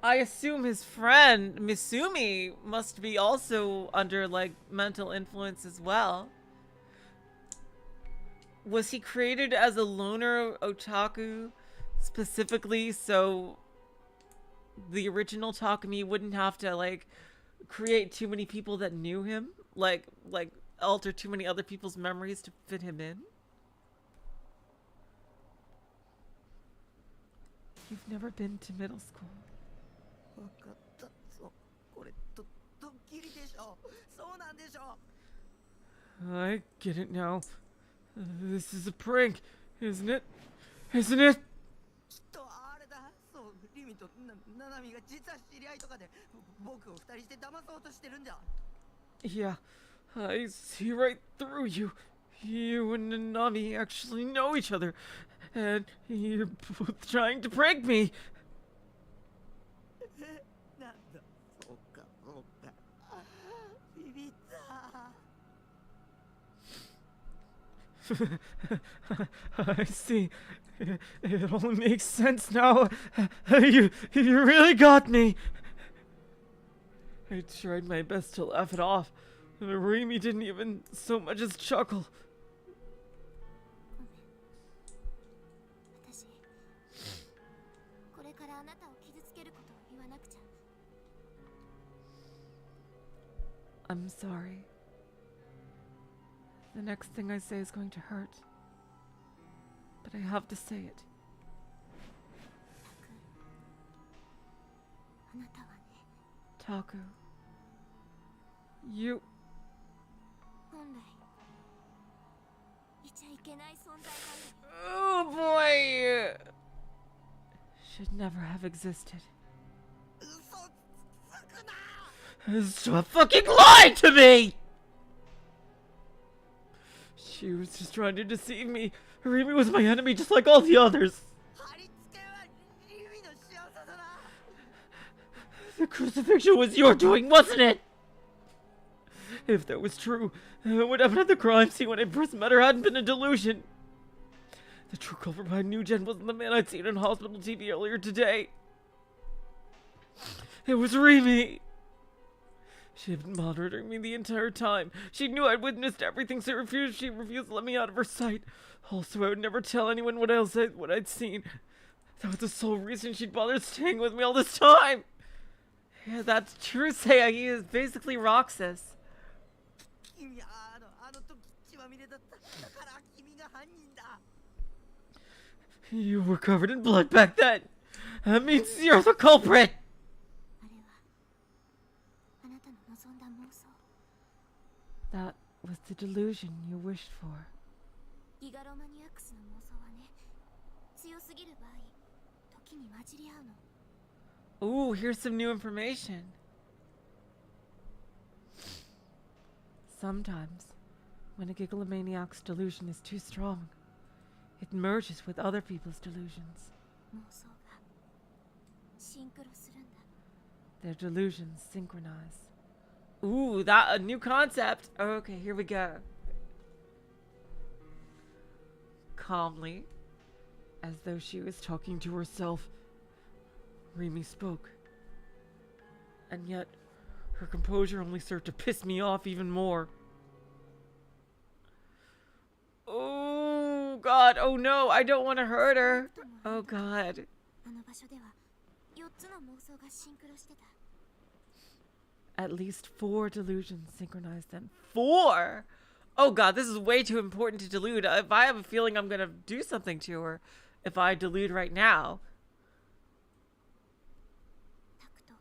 I assume his friend Misumi must be also under like mental influence as well. Was he created as a loner otaku specifically so the original Takumi wouldn't have to like create too many people that knew him? Like alter too many other people's memories to fit him in? You've never been to middle school. わかった。そう、これドッキリでしょ。そうなんでしょ。 I get it now. This is a prank, isn't it? Isn't it? きっとあれだ。そう、リミとナナミが実は知り合いとかで、僕を二人して騙そうとしてるんだ。 Yeah, I see right through you. You and Nanami actually know each other, and you're both trying to prank me. なんだ。そうか、そうか。ビビった。 I see. It all makes sense now. You really got me. I tried my best to laugh it off. Rimi didn't even so much as chuckle. 私これからあなたを傷つけることを言わなくちゃ。 I'm sorry. The next thing I say is going to hurt. But I have to say it. あなたはね、 Taku. You... 本来いちゃいけない存在 Oh boy! Should never have existed. 嘘つくな。 Stop fucking lying to me! She was just trying to deceive me. Rimi was my enemy just like all the others. 貼り付けはリミの仕業だな。 The crucifixion was your doing, wasn't it? If that was true, what happened at the crime scene when I first met her hadn't been a delusion. The true culprit behind New Gen wasn't the man I'd seen on hospital TV earlier today. It was Rimi. She had been monitoring me the entire time. She knew I'd witnessed everything, so she refused to let me out of her sight. Also, I would never tell anyone what I'd seen. That was the sole reason she'd bothered staying with me all this time. Yeah, that's true, Seiya. He is basically Roxas. 君あの時血まみれだった。だから君が犯人だ。 You were covered in blood back then. That means you're the culprit. あれはあなたの望んだ妄想。 That was the delusion you wished for. ギガロマニアックスの妄想はね、強すぎる場合、時に混じり合うの。 Ooh, here's some new information. Sometimes, when a gigalomaniac's delusion is too strong, it merges with other people's delusions. 妄想がシンクロするんだ。 Their delusions synchronize. Ooh, that a new concept. Okay, here we go. Calmly, as though she was talking to herself, Rimi spoke. And yet, her composure only served to piss me off even more. Oh, god, oh no, I don't want to hurt her. Oh god. あの場所では4つの妄想がシンクロしてた。 At least 4 delusions synchronized then. 4? Oh god, this is way too important to delude. If I have a feeling I'm gonna do something to her if I delude right now. タクト、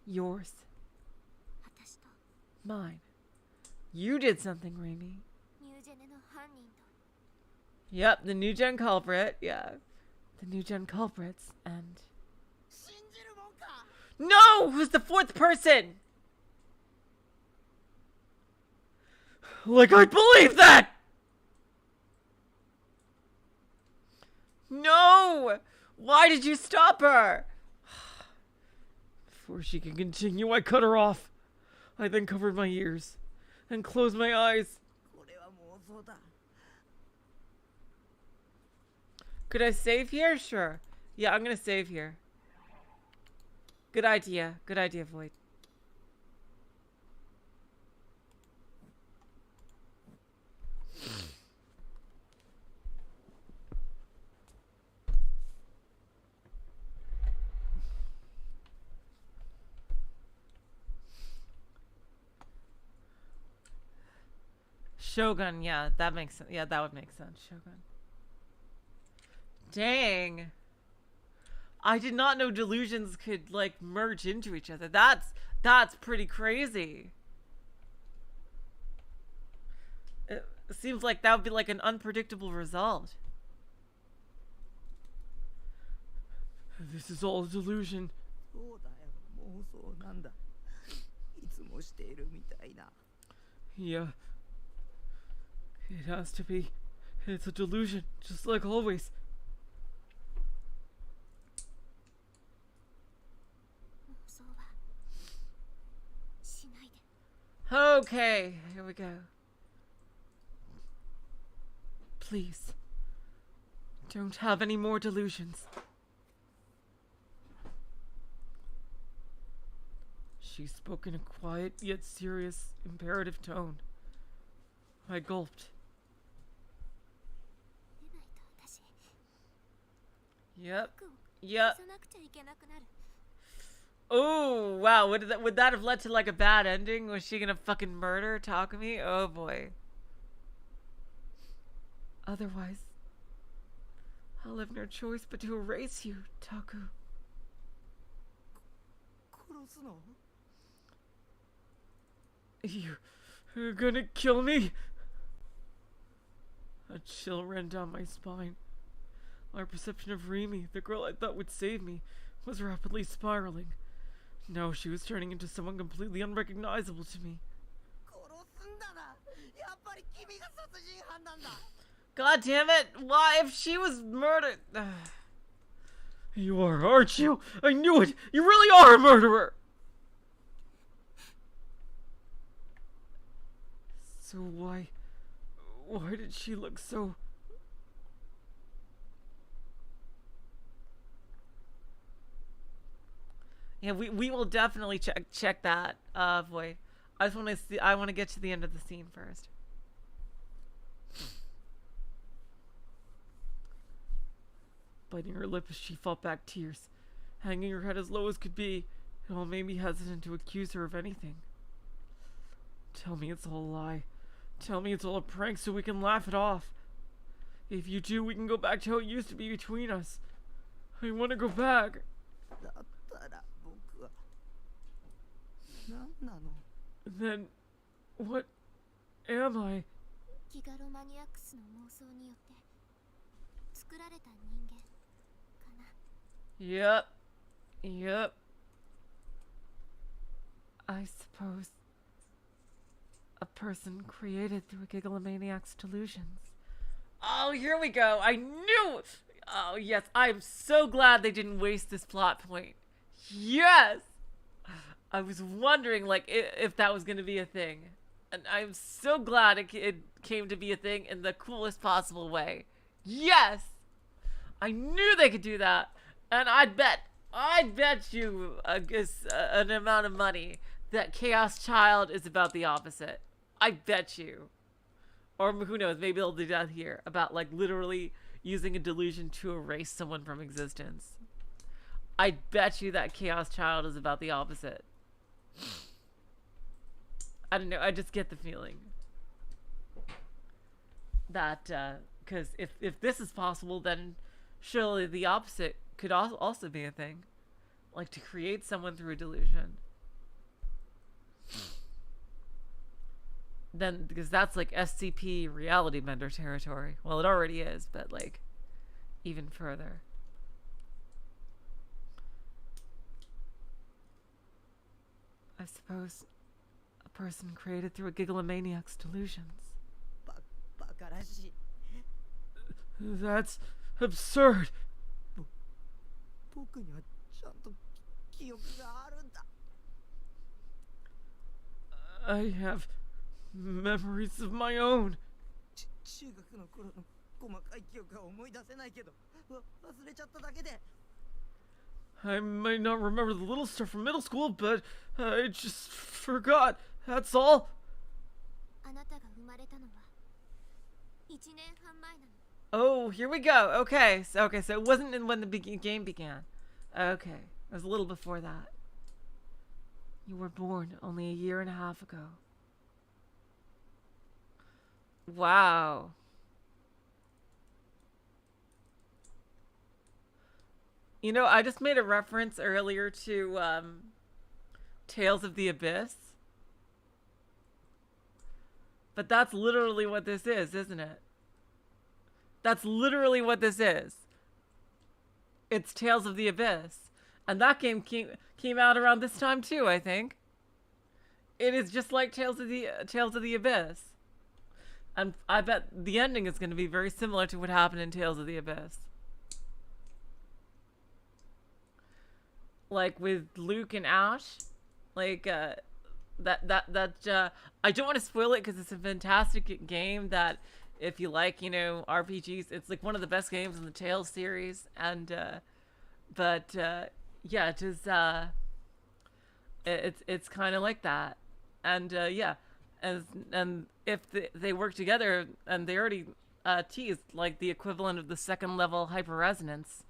Yours. 私と Mine. You did something, Rimi. ニュージェネの犯人と Yep, the new gen culprit. Yeah. The new gen culprits. And... 信じるもんか。 No! Who's the 4th person? Like I believe that! No! Why did you stop her? Before she could continue, I cut her off. I then covered my ears and closed my eyes. これは妄想だ。 Could I save here? Sure. Yeah, I'm gonna save here. Good idea. Good idea, Void. Shogun, yeah, that makes sense. Yeah, that would make sense. Shogun. Dang. I did not know delusions could like merge into each other. That's pretty crazy. It seems like that would be like an unpredictable result. This is all a delusion. そうだよ、妄想なんだ。いつもしているみたいな。 Yeah. It has to be. It's a delusion, just like always. 妄想はしないで。 Okay, here we go. Please, don't have any more delusions. She spoke in a quiet yet serious, imperative tone. I gulped. 出ないと私、 Yep. 服を Yep. 消さなくちゃいけなくなる。 Oh, wow. Would that have led to like a bad ending? Was she gonna fucking murder Takumi? Oh boy. Otherwise, I'll have no choice but to erase you, Taku. 殺すの？ You're gonna kill me? A chill ran down my spine. My perception of Rimi, the girl I thought would save me, was rapidly spiraling. No, she was turning into someone completely unrecognizable to me. 殺すんだな。やっぱり君が殺人犯なんだ。 God damn it! Why, if she was murdered... You are, aren't you? I knew it! You really are a murderer! So why did she look so... Yeah, we will definitely check that, Void. I just want to see, I want to get to the end of the scene first. Biting her lip as she fought back tears, hanging her head as low as could be, it all made me hesitant to accuse her of anything. Tell me it's all a lie. Tell me it's all a prank so we can laugh it off. If you do, we can go back to how it used to be between us. I want to go back. だったら僕は何なの？ Then, what am I? ギガロマニアックスの妄想によって作られた人間かな。 Yep. I suppose. A person created through a gigalomaniac's delusions. Oh, here we go. I knew. Oh, yes. I'm so glad they didn't waste this plot point. Yes. I was wondering, like, if that was going to be a thing. And I'm so glad it came to be a thing in the coolest possible way. Yes. I knew they could do that. And I'd bet you an amount of money that Chaos Child is about the opposite. I bet you. Or who knows, maybe they'll do that here. About, like, literally using a delusion to erase someone from existence. I bet you that Chaos Child is about the opposite. I don't know, I just get the feeling. That, because if this is possible, then surely the opposite could also be a thing. Like, to create someone through a delusion. Then, because that's like SCP reality bender territory. Well, it already is, but like, even further. I suppose a person created through a gigalomaniac's delusions. バカらしい。 That's absurd. 僕にはちゃんと記憶があるんだ。 I have memories of my own. 中学の頃の細かい記憶は思い出せないけど、忘れちゃっただけで。 I might not remember the little stuff from middle school, but I just forgot. That's all. あなたが生まれたのは1年半前なの。 Oh, here we go. Okay, so it wasn't in when the game began. Okay, it was a little before that. You were born only a year and a half ago. Wow. You know, I just made a reference earlier to Tales of the Abyss. But that's literally what this is, isn't it? That's literally what this is. It's Tales of the Abyss. And that game came out around this time too, I think. It is just like Tales of the Abyss. And I bet the ending is going to be very similar to what happened in Tales of the Abyss. Like with Luke and Ash, like I don't want to spoil it because it's a fantastic game that if you like, you know, RPGs, it's like one of the best games in the Tales series. And yeah, it is it's kind of like that. And yeah, and if they work together, and they already teased like the equivalent of the second level hyperresonance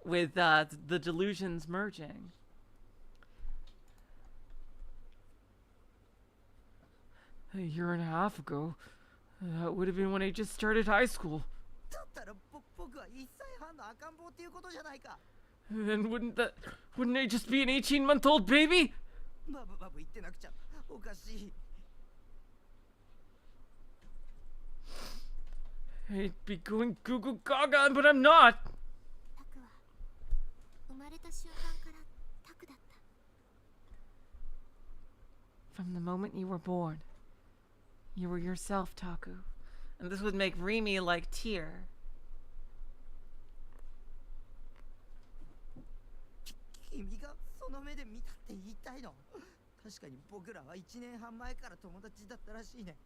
with the delusions merging. A year and a half ago, that would have been when I just started high school. だったら僕は1歳半の赤ん坊っていうことじゃないか。 Then wouldn't I just be an 18-month-old baby? バブ言ってなくちゃおかしい。 I'd be going goo goo gaga, but I'm not. タクは生まれた瞬間からタクだった。 From the moment you were born, you were yourself, Taku. And this would make Rimi like tear. 君がその目で見たって言いたいの。確かに僕らは1年半前から友達だったらしいね。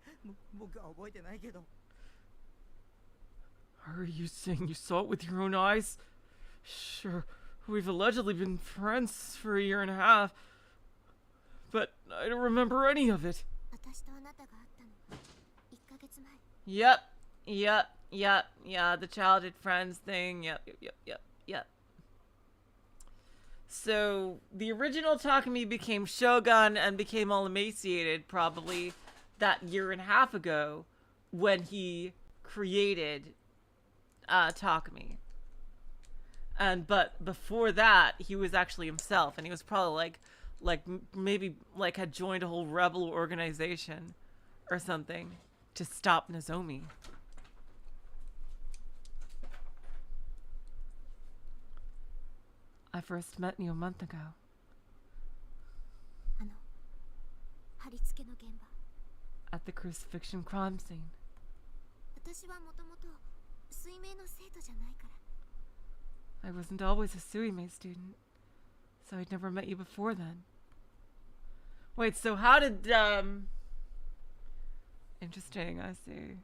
僕は覚えてないけど。 Are you saying you saw it with your own eyes? Sure, we've allegedly been friends for a year and a half, but I don't remember any of it. 私とあなたが会ったのは1ヶ月前。 Yeah, the childhood friends thing, yep. So, the original Takumi became Shogun and became all emaciated probably that year and a half ago when he created Takumi. But before that, he was actually himself, and he was probably maybe had joined a whole rebel organization or something to stop Nozomi. I first met you a month ago. 貼り付けの現場。 At the crucifixion crime scene. 私はもともと水明の生徒じゃないから。 I wasn't always a Suime student, so I'd never met you before then. Wait, so how did, Interesting, I see.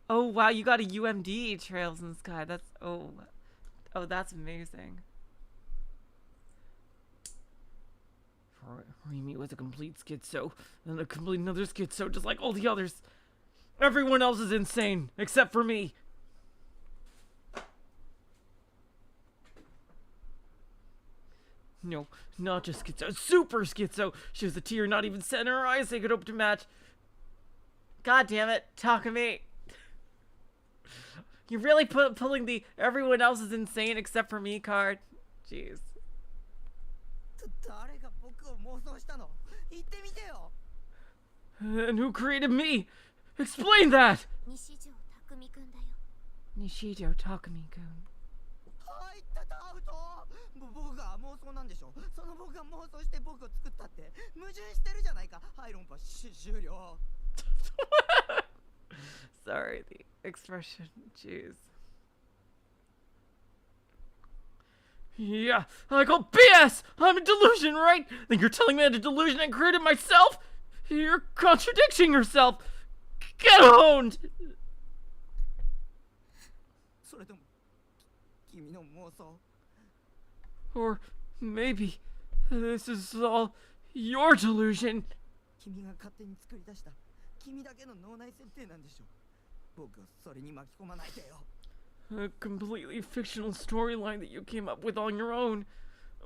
Oh, wow, you got a UMD, Trails in the Sky. That's, oh, that's amazing. Rimi was a complete schizo, and a complete another schizo, just like all the others. Everyone else is insane, except for me. No, not just schizo, super schizo. She was a tear, not even set in her eyes they could hope to match. God damn it, Takumi. You're really pulling the everyone else is insane except for me card. Jeez. 誰が僕を妄想したの？言ってみてよ。 And who created me? Explain that! 西条匠くんだよ。 Nishido Takumi-kun. 入ったアウト。僕が妄想なんでしょ。その僕が妄想して僕を作ったって矛盾してるじゃないか。はい、論破終了。 Sorry, the expression. Jeez. Yeah, I call BS! I'm a delusion, right? Then you're telling me I had a delusion and created myself? You're contradicting yourself! Get owned! それとも君の妄想？ Or maybe this is all your delusion. 君が勝手に作り出した君だけの脳内設定なんでしょ。僕をそれに巻き込まないでよ。 A completely fictional storyline that you came up with on your own.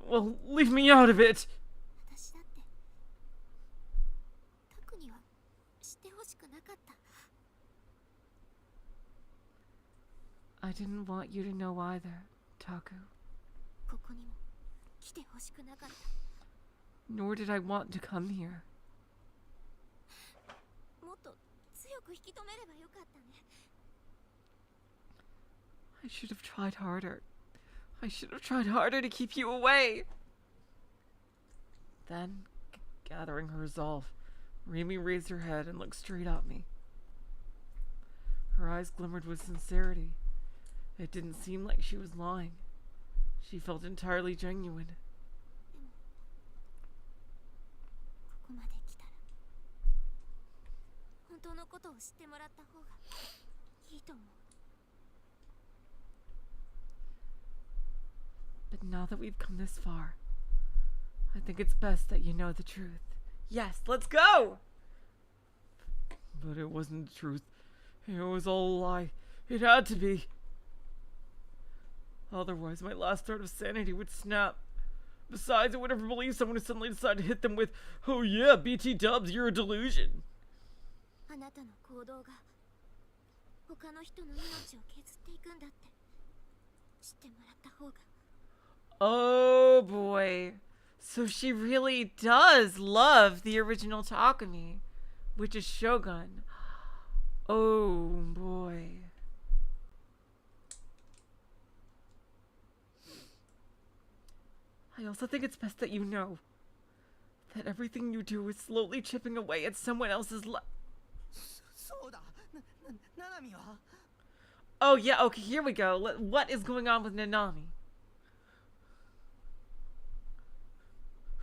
Well, leave me out of it. 私だってタクには知ってほしくなかった。 I didn't want you to know either, Taku. ここにも来てほしくなかった。 Nor did I want to come here. もっと強く引き止めればよかったね。 I should have tried harder. I should have tried harder to keep you away. Then, gathering her resolve, Rimi raised her head and looked straight at me. Her eyes glimmered with sincerity. It didn't seem like she was lying. She felt entirely genuine. ここまで来たら本当のことを知ってもらった方がいいと思う。 But now that we've come this far, I think it's best that you know the truth. Yes, let's go! But it wasn't the truth. It was all a lie. It had to be. Otherwise, my last thread of sanity would snap. Besides, I would never believe someone who suddenly decided to hit them with, "Oh yeah, BT dubs, you're a delusion." あなたの行動が他の人の命を削っていくんだって知ってもらった方が。 Oh boy. So she really does love the original Takumi, which is Shogun. Oh boy. I also think it's best that you know that everything you do is slowly chipping away at someone else's life. そうだ。ななみは？ Oh yeah, okay, here we go. What is going on with Nanami?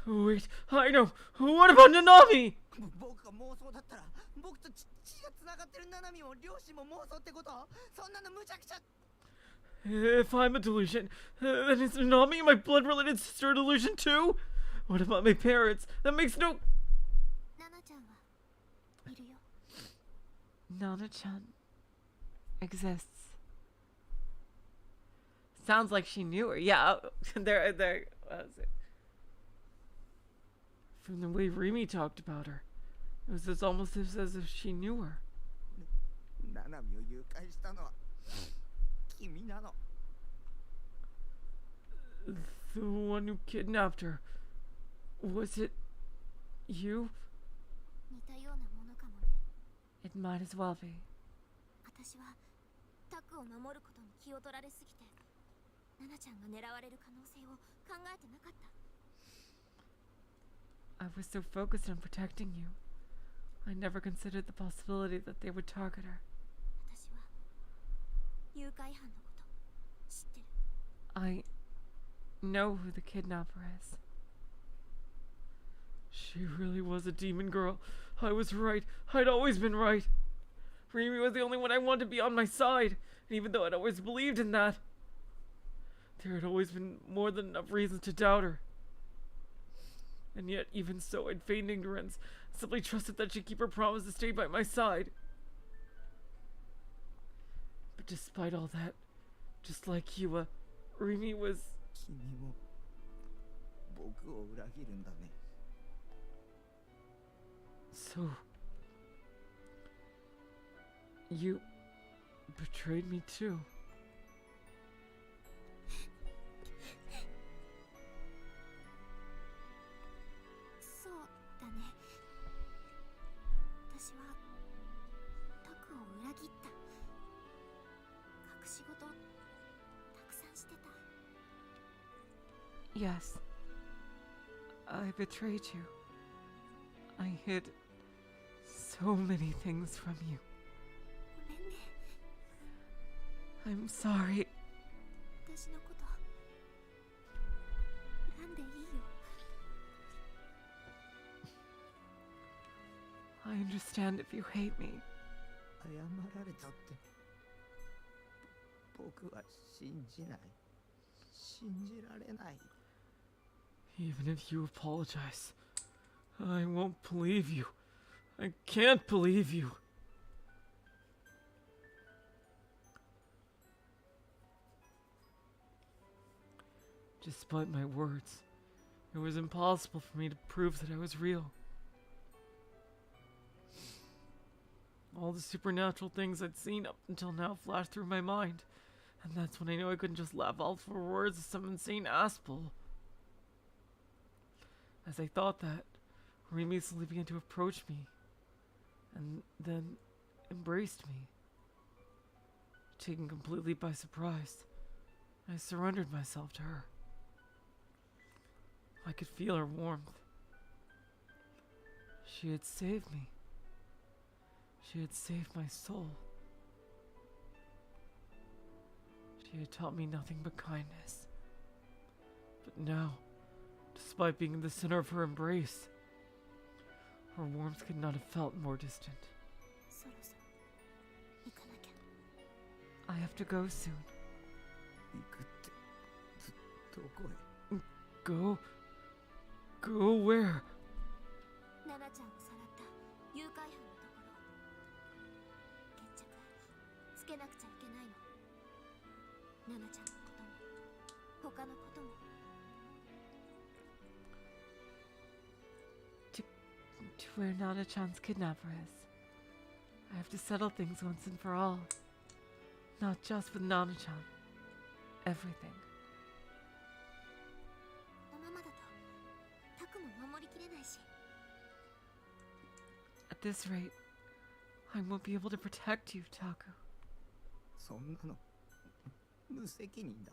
Wait, I know. What about Nanami? 僕が妄想だったら僕と血が繋がってるななみも両親も妄想ってこと？そんなの無茶苦茶。 If I'm a delusion, then is Nanami my blood-related sister a delusion too? What about my parents? That makes no... ナナちゃんはいるよ。 Nana-chan exists. Sounds like she knew her. Yeah, there. What was it? From the way Rimi talked about her, it was almost as if she knew her. ななみを誘拐したのは君なの。 The one who kidnapped her. Was it you? 似たようなものかもね。 It might as well be. 私はタクを守ることに気を取られすぎてナナちゃんが狙われる可能性を考えてなかった。 I was so focused on protecting you. I never considered the possibility that they would target her. 私は誘拐犯のこと知ってる。 I know who the kidnapper is. She really was a demon girl. I was right. I'd always been right. Rimi was the only one I wanted to be on my side. And even though I'd always believed in that, there had always been more than enough reasons to doubt her. And yet, even so, I'd feigned ignorance, simply trusted that she'd keep her promise to stay by my side. But despite all that, just like you, Rimi was... 君も僕を裏切るんだね。 So... You... betrayed me too. そうだね。私はタクを裏切った。隠し事たくさんしてた。 Yes. I betrayed you. I hid so many things from you. ごめんね。 I'm sorry. 私のこと恨んでいいよ。 I understand if you hate me. 謝られたって僕は信じない。信じられない。 Even if you apologize, I won't believe you. I can't believe you. Despite my words, it was impossible for me to prove that I was real. All the supernatural things I'd seen up until now flashed through my mind, and that's when I knew I couldn't just laugh all for words of some insane asshole. As I thought that, Rimi slowly began to approach me, and then embraced me. Taken completely by surprise, I surrendered myself to her. I could feel her warmth. She had saved me. She had saved my soul. She had taught me nothing but kindness. But now, despite being in the center of her embrace, her warmth could not have felt more distant. そろそろ行かなきゃ。 I have to go soon. 行くってどこへ？ Go? Go where? ナナちゃんをさらった誘拐犯のところ。決着つけなくちゃいけないの。ナナちゃんのことも他のことも。 To where Nana-chan's kidnapper is. I have to settle things once and for all. Not just with Nana-chan. Everything. このままだとタクも守りきれないし。 At this rate, I won't be able to protect you, Taku. そんなの無責任だ。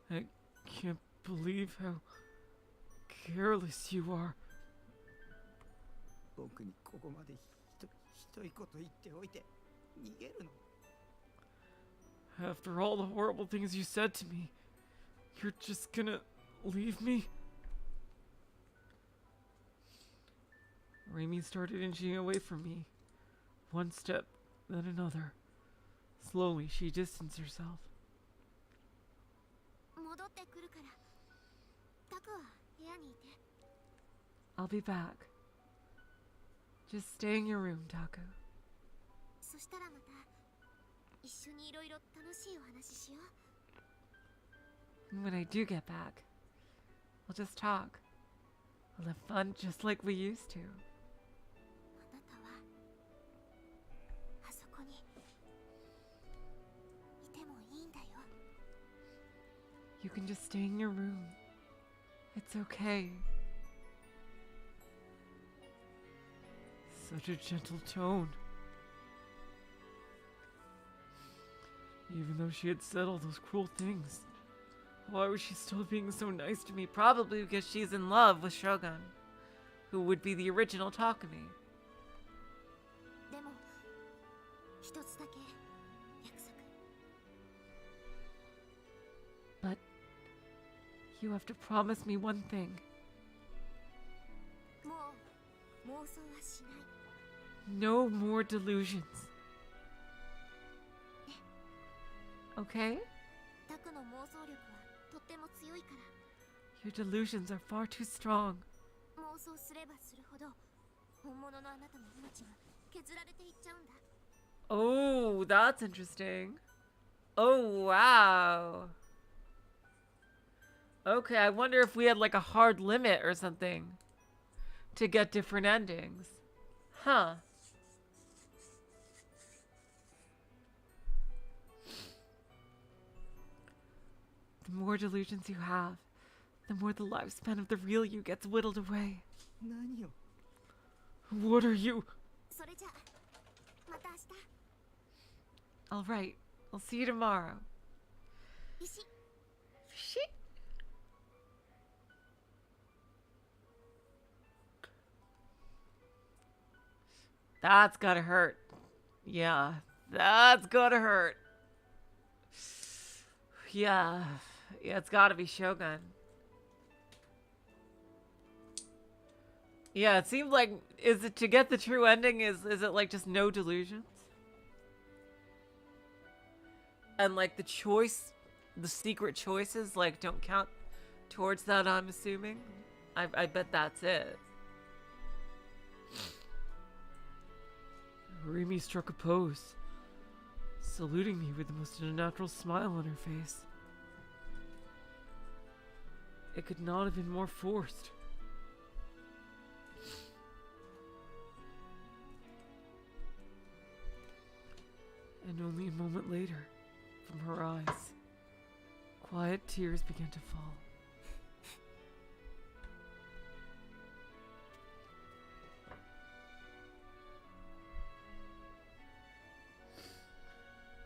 I can't believe how careless you are. 僕にここまでひどいこと言っておいて逃げるの？ After all the horrible things you said to me, you're just gonna leave me? Rimi started inching away from me. One step, then another. Slowly, she distanced herself. 戻ってくるから。タクは部屋にいて。 I'll be back. Just stay in your room, Taku. そしたらまた一緒にいろいろ楽しいお話ししよう。 And when I do get back, we'll just talk. We'll have fun just like we used to. あなたはあそこにいてもいいんだよ。 You can just stay in your room. It's okay. Such a gentle tone. Even though she had said all those cruel things, why was she still being so nice to me? Probably because she's in love with Shogun, who would be the original Takumi. でも一つだけ約束。 But you have to promise me one thing. もう妄想はしない。 No more delusions. Okay? タクの妄想力はとっても強いから。Your delusions are far too strong. 妄想すればするほど本物のあなたの命が削られていっちゃうんだ。 Oh, that's interesting. Oh, wow. Okay, I wonder if we had like a hard limit or something to get different endings. Huh. The more delusions you have, the more the lifespan of the real you gets whittled away. 何を What are you? それじゃまた明日。 All right, I'll see you tomorrow. 石 Shit. That's gotta hurt. Yeah, that's gotta hurt. Yeah, it's gotta be Shogun. Yeah, it seems like, is it to get the true ending, is it like just no delusions? And like the choice, the secret choices, like don't count towards that, I'm assuming? I bet that's it. Rimi struck a pose, saluting me with the most unnatural smile on her face. It could not have been more forced. And only a moment later, from her eyes, quiet tears began to fall.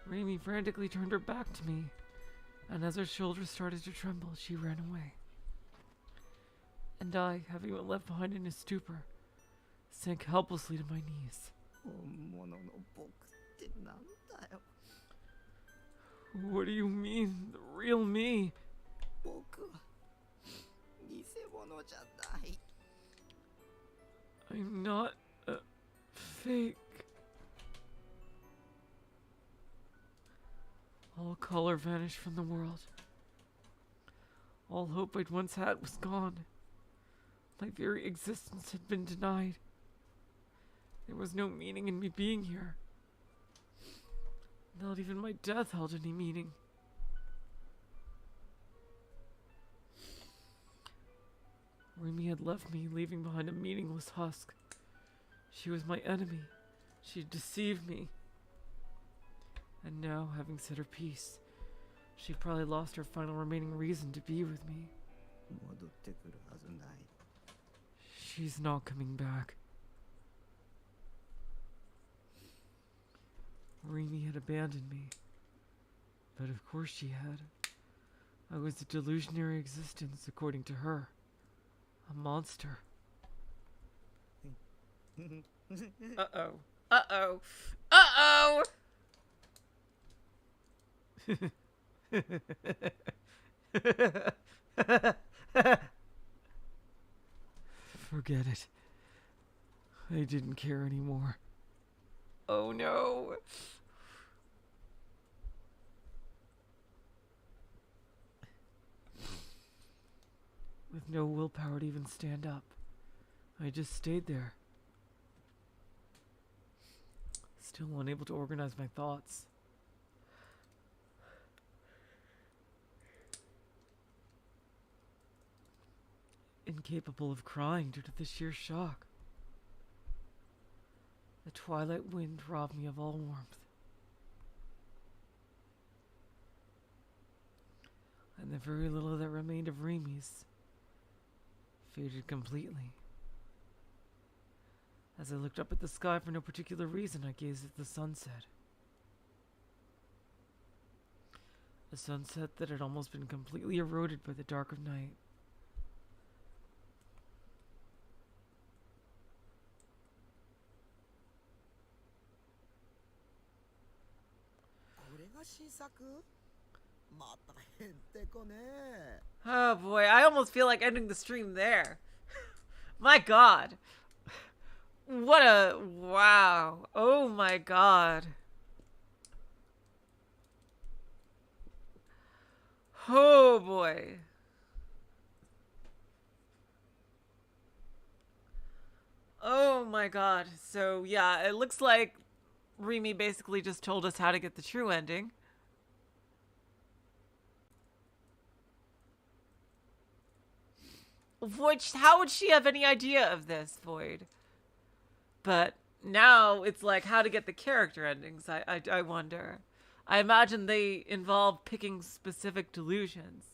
Rimi frantically turned her back to me, and as her shoulders started to tremble, she ran away. And I, having been left behind in a stupor, sank helplessly to my knees. 本物の僕ってなんだよ。 What do you mean, the real me? 僕は偽物じゃない。 I'm not a fake. All color vanished from the world. All hope I'd once had was gone. My very existence had been denied. There was no meaning in me being here. Not even my death held any meaning. Rimi had left me, leaving behind a meaningless husk. She was my enemy. She had deceived me. And now, having said her piece, she probably lost her final remaining reason to be with me. 戻ってくるはずない。 She's not coming back. Rimi had abandoned me. But of course she had. I was a delusionary existence, according to her. A monster. Uh-oh. Uh-oh. Uh-oh! Forget it. I didn't care anymore. Oh no. With no willpower to even stand up, I just stayed there. Still unable to organize my thoughts. Incapable of crying due to the sheer shock. The twilight wind robbed me of all warmth. And the very little that remained of Rimi's faded completely. As I looked up at the sky for no particular reason, I gazed at the sunset. A sunset that had almost been completely eroded by the dark of night. Oh boy, I almost feel like ending the stream there. My god. What a... wow. Oh my god. Oh boy. Oh my god. So, yeah, it looks like Rimi basically just told us how to get the true ending. Which, how would she have any idea of this, Void? But now it's like how to get the character endings, I wonder. I imagine they involve picking specific delusions.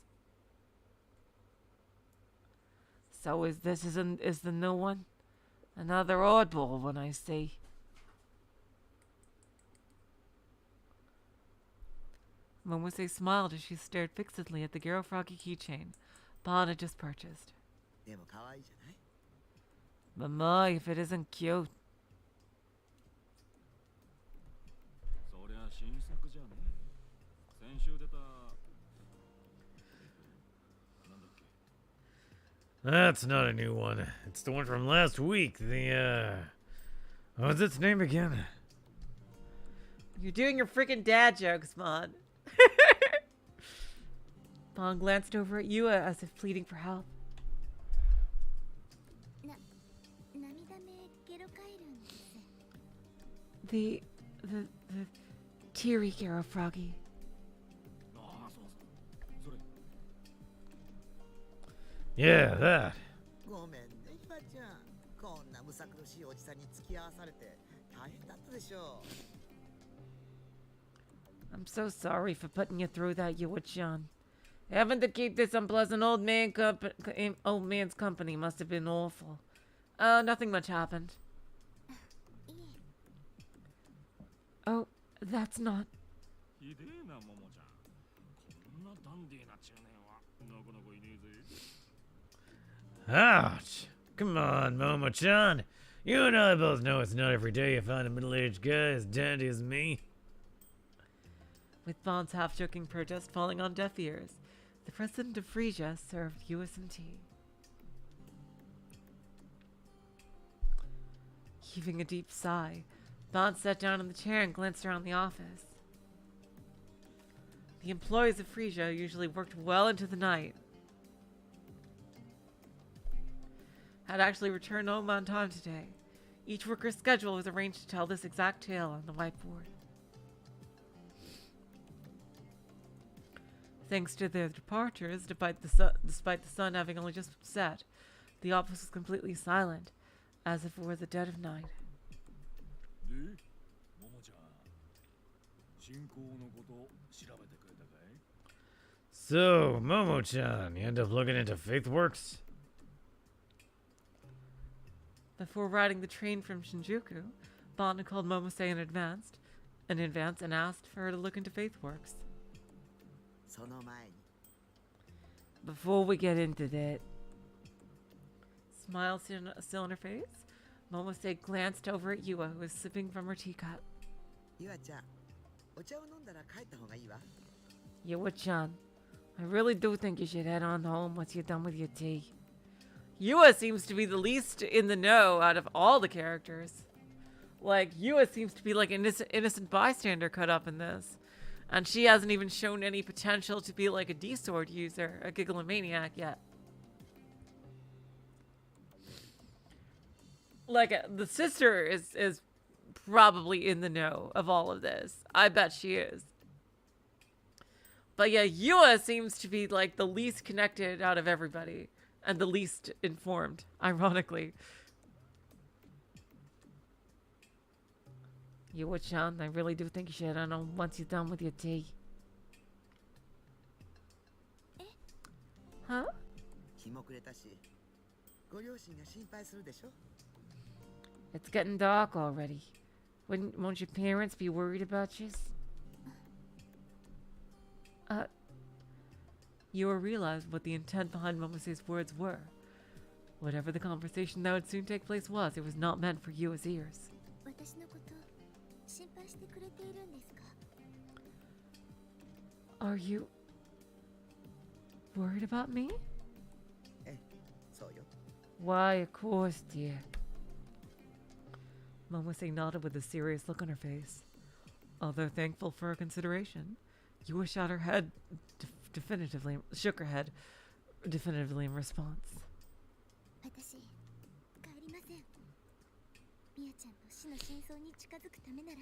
So is the new one? Another oddball one I see. Momose smiled as she stared fixedly at the Garo Froggy keychain Bon had just purchased. でも可愛いじゃない But my, if it isn't cute. そりゃ新作じゃねえ。先週出た。なんだっけ。 That's not a new one. It's the one from last week. What's its name again? You're doing your freaking dad jokes, Mon. Bon glanced over at Yua as if pleading for help. 涙目ゲロカイルンです The teary Garo Froggy. ああ、そうそう。それ。 Yeah, that. ごめんねひまちゃんこんなむさ苦しいおじさんに付き合わされて大変だったでしょ I'm so sorry for putting you through that, Yua-chan. Having to keep this unpleasant old man's company must have been awful. Nothing much happened. いえ Oh, that's not. ひでえな、ももちゃん。こんなダンディーな中年はなかなかいねえぜ。 Ouch. Come on, Momo-chan. You and I both know it's not every day you find a middle-aged guy as dandy as me. With Bon's half-joking protest falling on deaf ears, the president of Frisia served Yua some tea. Heaving a deep sigh, Bon sat down in the chair and glanced around the office. The employees of Frisia usually worked well into the night. Had actually returned home on time today. Each worker's schedule was arranged to tell this exact tale on the whiteboard. Thanks to their departures, despite the sun having only just set, the office was completely silent, as if it were the dead of night. で、ももちゃん。進行のこと調べてくれたかい So, Momo-chan, you end up looking into FaithWorks? Before riding the train from Shinjuku, Bon had called Momose in advance and asked for her to look into FaithWorks. その前に Before we get into that, smile still on her face, Momose glanced over at Yua, who was sipping from her teacup. ゆあちゃんお茶を飲んだら帰った方がいいわ Yua-chan, I really do think you should head on home once you're done with your tea. Yua seems to be the least in the know out of all the characters. Like, Yua seems to be like an innocent bystander cut up in this. And she hasn't even shown any potential to be like a D-sword user, a Gigalomaniac yet. Like, the sister is probably in the know of all of this. I bet she is. But yeah, Yua seems to be like the least connected out of everybody. And the least informed, ironically. Yua-chan, I really do think you should head on home once you're done with your tea. Huh? 日も暮れたしご両親が心配するでしょ It's getting dark already. Won't your parents be worried about you? Yua realized what the intent behind Momose's words were. Whatever the conversation that would soon take place was, it was not meant for Yua's ears. 私のこと心配してくれているんですか Are you worried about me? ええそうよ Why, of course, dear. Momose nodded with a serious look on her face. Although thankful for her consideration, Yua shook her head definitively in response. 私帰りません死の真相に近づくためなら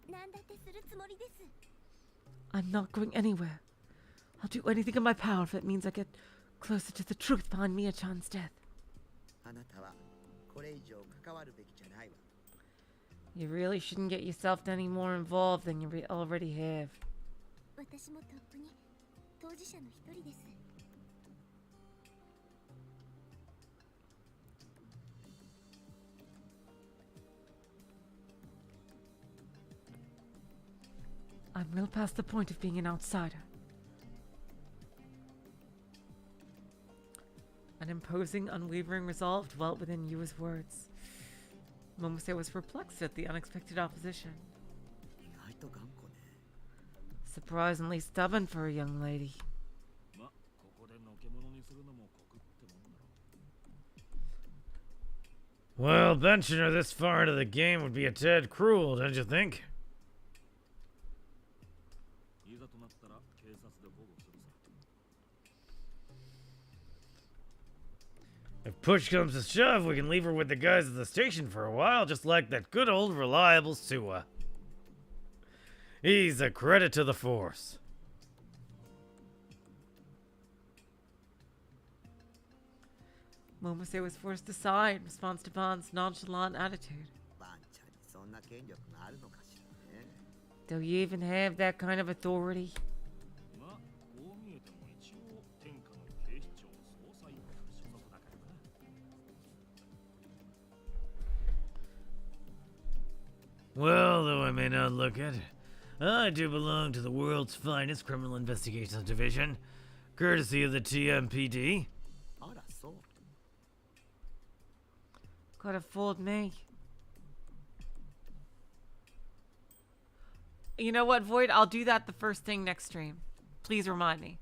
何だってするつもりです。 I'm not going anywhere. I'll do anything in my power if it means I get closer to the truth behind Mia-chan's death. あなたはこれ以上関わるべきじゃないわ。 You really shouldn't get yourself any more involved than you already have. 私もとっくに当事者の一人です。 I'm real past the point of being an outsider. An imposing, unwavering resolve dwelt within Yua's words. Momose was perplexed at the unexpected opposition. 意外と頑固ね。 Surprisingly stubborn for a young lady. ま、ここでのけ者にするのも酷ってもんだろ。 Well, benching her this far into the game would be a tad cruel, don't you think? いざとなったら警察で保護するさ。 If push comes to shove, we can leave her with the guys at the station for a while, just like that good old reliable Suwa. He's a credit to the force. Momose was forced to sigh in response to Van's nonchalant attitude. バンちゃんにそんな権力があるのかしらね。 Do you even have that kind of authority? ま、こう見えても一応天下の警視庁捜査一課所属だからな。 Well, though I may not look it, I do belong to the world's finest criminal investigations division, courtesy of the TMPD. あらそう。 Could have fooled me. You know what, Void? I'll do that the first thing next stream. Please remind me.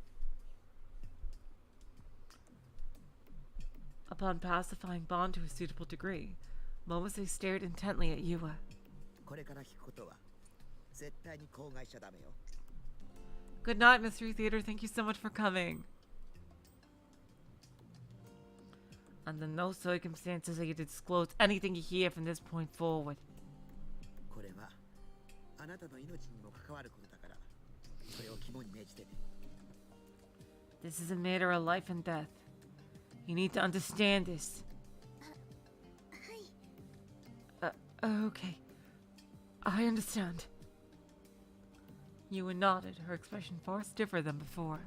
Upon pacifying Bond to a suitable degree, Momose stared intently at Yua. これから聞くことは絶対に口外しちゃダメよ。 Good night, Mystery Theater. Thank you so much for coming. Under no circumstances are you to disclose anything you hear from this point forward. これはあなたの命にも関わることだから、それを肝に銘じてね。 This is a matter of life and death. You need to understand this. はい。 Okay. I understand. Yua nodded, her expression far stiffer than before.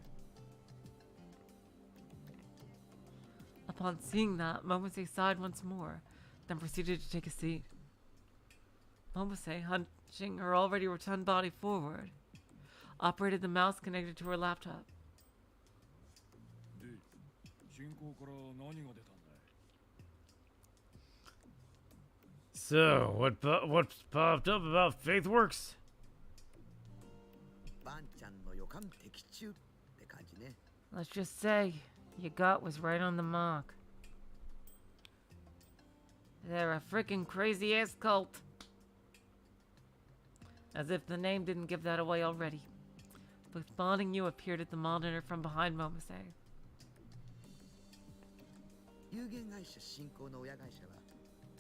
Upon seeing that, Momose sighed once more, then proceeded to take a seat. Momose, hunching her already rotund body forward, operated the mouse connected to her laptop. で、進行から何が出たんだい？ So, what's popped up about FaithWorks? バンちゃんの予感的中って感じね。 Let's just say, your gut was right on the mark. They're a freaking crazy-ass cult. As if the name didn't give that away already. Both Bond and you appeared at the monitor from behind Momose. 有限会社新興の親会社は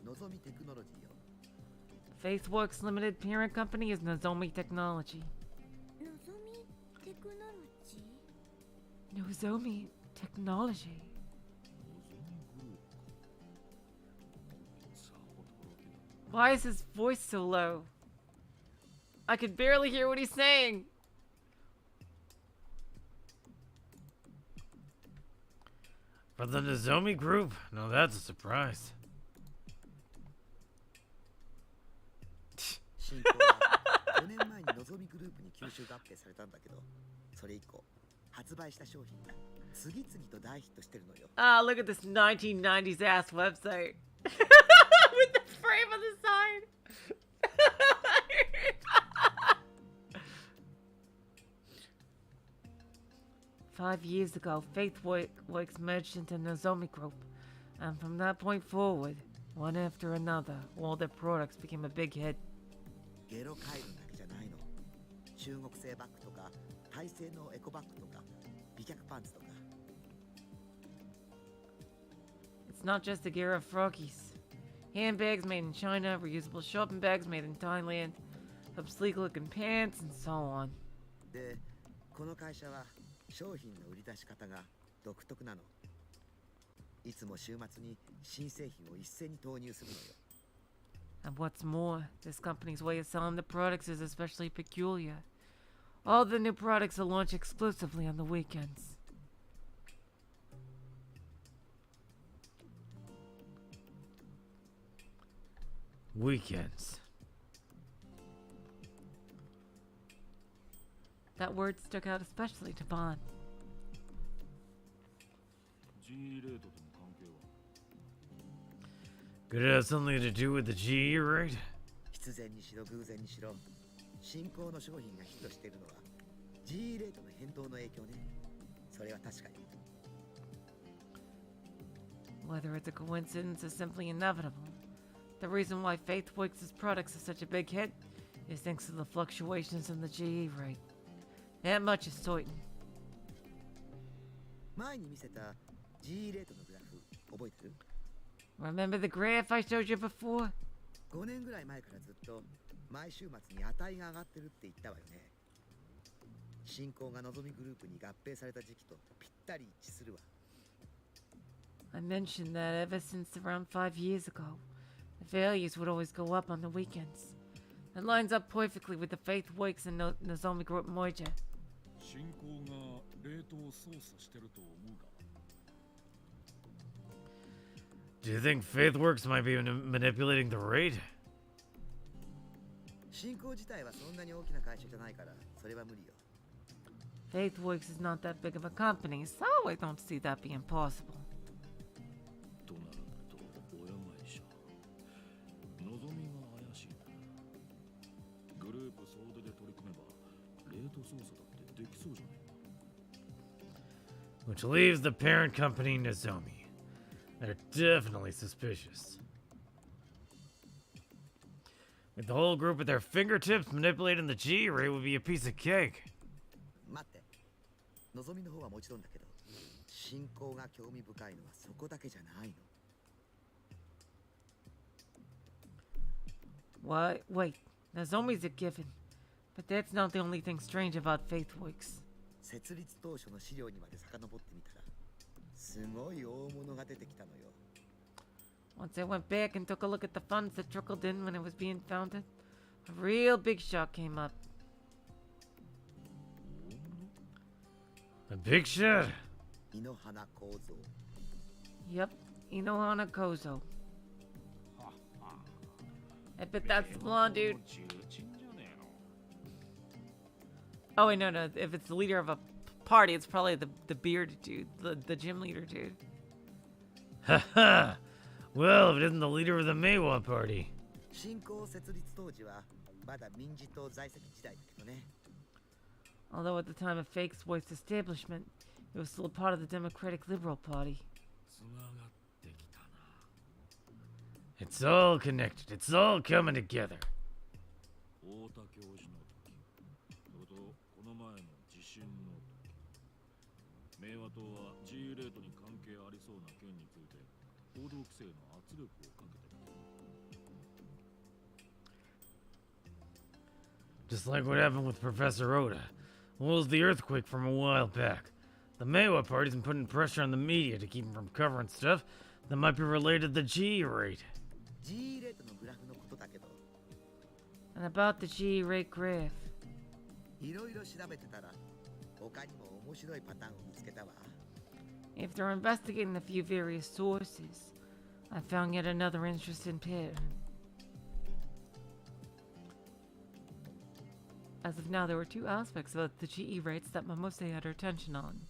のぞみテクノロジーよ。 FaithWorks Limited parent company is Nozomi Technology. のぞみテクノロジー？ Nozomi Technology. さほどろけだ。 Why is his voice so low? I could barely hear what he's saying. For the Nozomi Group? No, that's a surprise. 新興は5年前にのぞみグループに吸収合併されたんだけど、それ以降発売した商品が次々と大ヒットしてるのよ。 Ah, look at this 1990s ass website. With the frame on the side. Five years ago, FaithWorks merged into Nozomi Group, and from that point forward, one after another, all their products became a big hit. ゲロカイロだけじゃないの。中国製バッグとか、タイ製のエコバッグとか、美脚パンツとか。 It's not just a gear of froggies. Handbags made in China, reusable shopping bags made in Thailand, sleek looking pants, and so on. で、この会社は商品の売り出し方が独特なの。いつも週末に新製品を一斉に投入するのよ。And what's more, this company's way of selling the products is especially peculiar. All the new products are launched exclusively on the weekends. Weekends. That word stuck out especially to Bond. G レートとの関係は Could it have something to do with the GE rate? 必然にしろ偶然にしろ、新興の商品がヒットしているのは G レートの変動の影響ね。それは確かに。Whether it's a coincidence or simply inevitable, the reason why Faithworks' products are such a big hit is thanks to the fluctuations in the GE rate. That much is certain. 前に見せた G レートのグラフ覚えてる？ Remember the graph I showed you before? 5年ぐらい前からずっと毎週末に値が上がってるって言ったわよね。新興がのぞみグループに合併された時期とぴったり一致するわ。I mentioned that ever since around 5 years ago, the values would always go up on the weekends. It lines up perfectly with the Faithworks and Nozomi Group merger. 新興がレートを操作してると思うが Do you think Faithworks might be manipulating the rate? 新興自体はそんなに大きな会社じゃないからそれは無理よ。 Faithworks is not that big of a company, so I don't see that being possible. となると親会社のぞみが怪しいな。グループ総出で取り組めばレート操作だってできそうじゃねえか。 Which leaves the parent company Nozomi. They're definitely suspicious. With the whole group at their fingertips, manipulating the G rate would be a piece of cake. 待って、のぞみの方はもちろんだけど、新興が興味深いのはそこだけじゃないの。What? Wait, Nozomi's a given. But that's not the only thing strange about Faithworks. 設立当初の資料にまで遡ってみたら、すごい大物が出てきたのよ。 Once I went back and took a look at the funds that trickled in when it was being founded, a real big shot came up. A big shot? 井ノ原構造。 Yep, Inohana Kozo. I bet that's the blonde dude. 重鎮じゃねえの Oh wait, no. If it's the leader of a party, it's probably the bearded dude, the gym leader dude. Haha! Well, if it isn't the leader of the NoaH party. 新興設立当時はまだ民自党在籍時代だけどね。 Although at the time of Faithworks' establishment, it was still a part of the Democratic Liberal Party. つながってきたな。 It's all connected. It's all coming together. 太田教授の時、それとこの前の地震の時、明和党は G レートに関係ありそうな件について報道規制の圧力をかけてる。 Just like what happened with Professor Oda. What was the earthquake from a while back? The NoaH party's been putting pressure on the media to keep them from covering stuff that might be related to the G rate. G レートのグラフのことだけど、 And about the G rate graph. いろいろ調べてたら、他にも面白いパターンを見つけたわ。 After investigating a few various sources, I found yet another interesting pattern. As of now, there were two aspects about the GE rates that Momose had her attention on.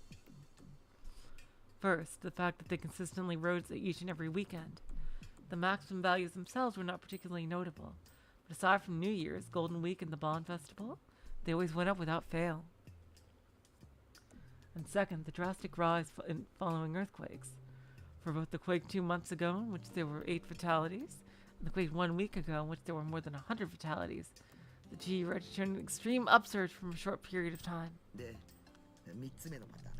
First, the fact that they consistently rose each and every weekend. The maximum values themselves were not particularly notable, but aside from New Year's, Golden Week, and the Bond Festival, they always went up without fail. And second, the drastic rise following earthquakes. For both the quake 2 months ago, in which there were 8 fatalities, and the quake 1 week ago, in which there were more than 100 fatalities, the GE registered an extreme upsurge from a short period of time. で、3つ目のパターン。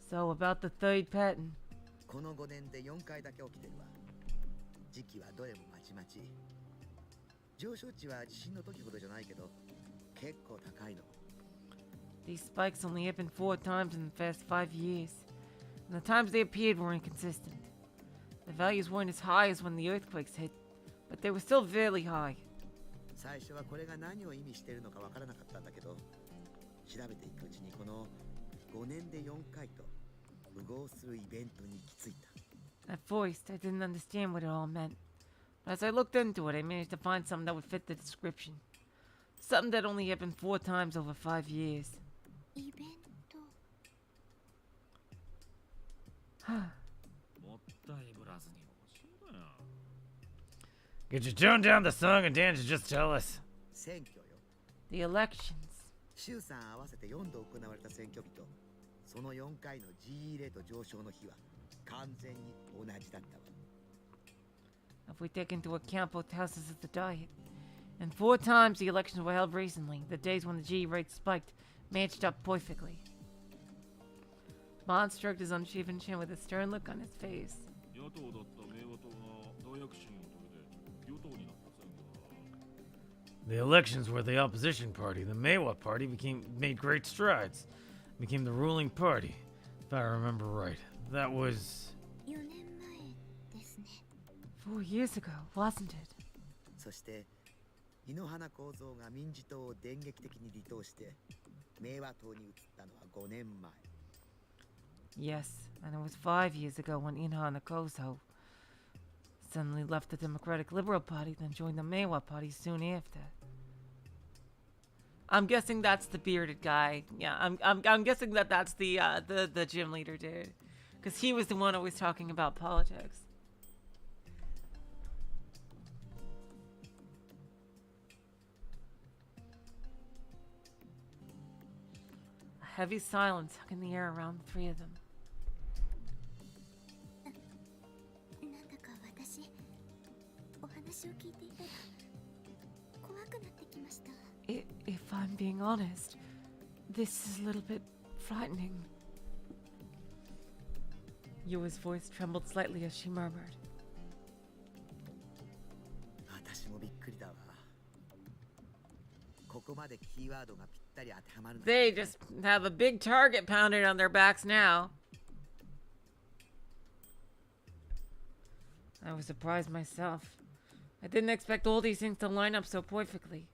So, about the third pattern. この5年で4回だけ起きてるわ。時期はどれもまちまち。上昇値は地震の時ほどじゃないけど、結構高いの。These spikes only happened 4 times in the past 5 years, and the times they appeared were inconsistent. The values weren't as high as when the earthquakes hit, but they were still fairly high. 最初はこれが何を意味しているのかわからなかったんだけど、調べていくうちにこの5年で4回と符合するイベントに行き着いた。 At first, I didn't understand what it all meant, but as I looked into it, I managed to find something that would fit the description. Something that only happened 4 times over 5 years. イベント。もったいぶらずに教えろよ。 Could you tone down the song and dance and just tell us? 選挙よ。 The elections. 衆参合わせて4度行われた選挙日と、その4回の GE レート上昇の日は完全に同じだったわ。 If we take into account both houses of the diet, and 4 times the elections were held recently, the days when the G rate spiked matched up perfectly. Bond stroked his unshaven chin with a stern look on his face. 野党だった明和党が大躍進を遂げて与党になった選挙は The elections were the opposition party. The NoaH party made great strides, became the ruling party, if I remember right. That was 4年前ですね。 4 years ago, wasn't it? そして井ノ原幸三が民事党を電撃的に離党して明和党に移ったのは5年前。 Yes, and it was 5 years ago when Inha Nakoso suddenly left the Democratic Liberal Party, then joined the NoaH Party soon after. I'm guessing that's the bearded guy. Yeah, I'm guessing that that's the gym leader dude, because he was the one always talking about politics. A heavy silence hung in the air around the 3 of them. なんだか私、お話を聞いていたら怖くなってきました。If I'm being honest, this is a little bit frightening. Yua's voice trembled slightly as she murmured. 私もびっくりだわ。ここまでキーワードがぴったり当てはまるの。 They just have a big target pounded on their backs now. I was surprised myself. I didn't expect all these things to line up so perfectly.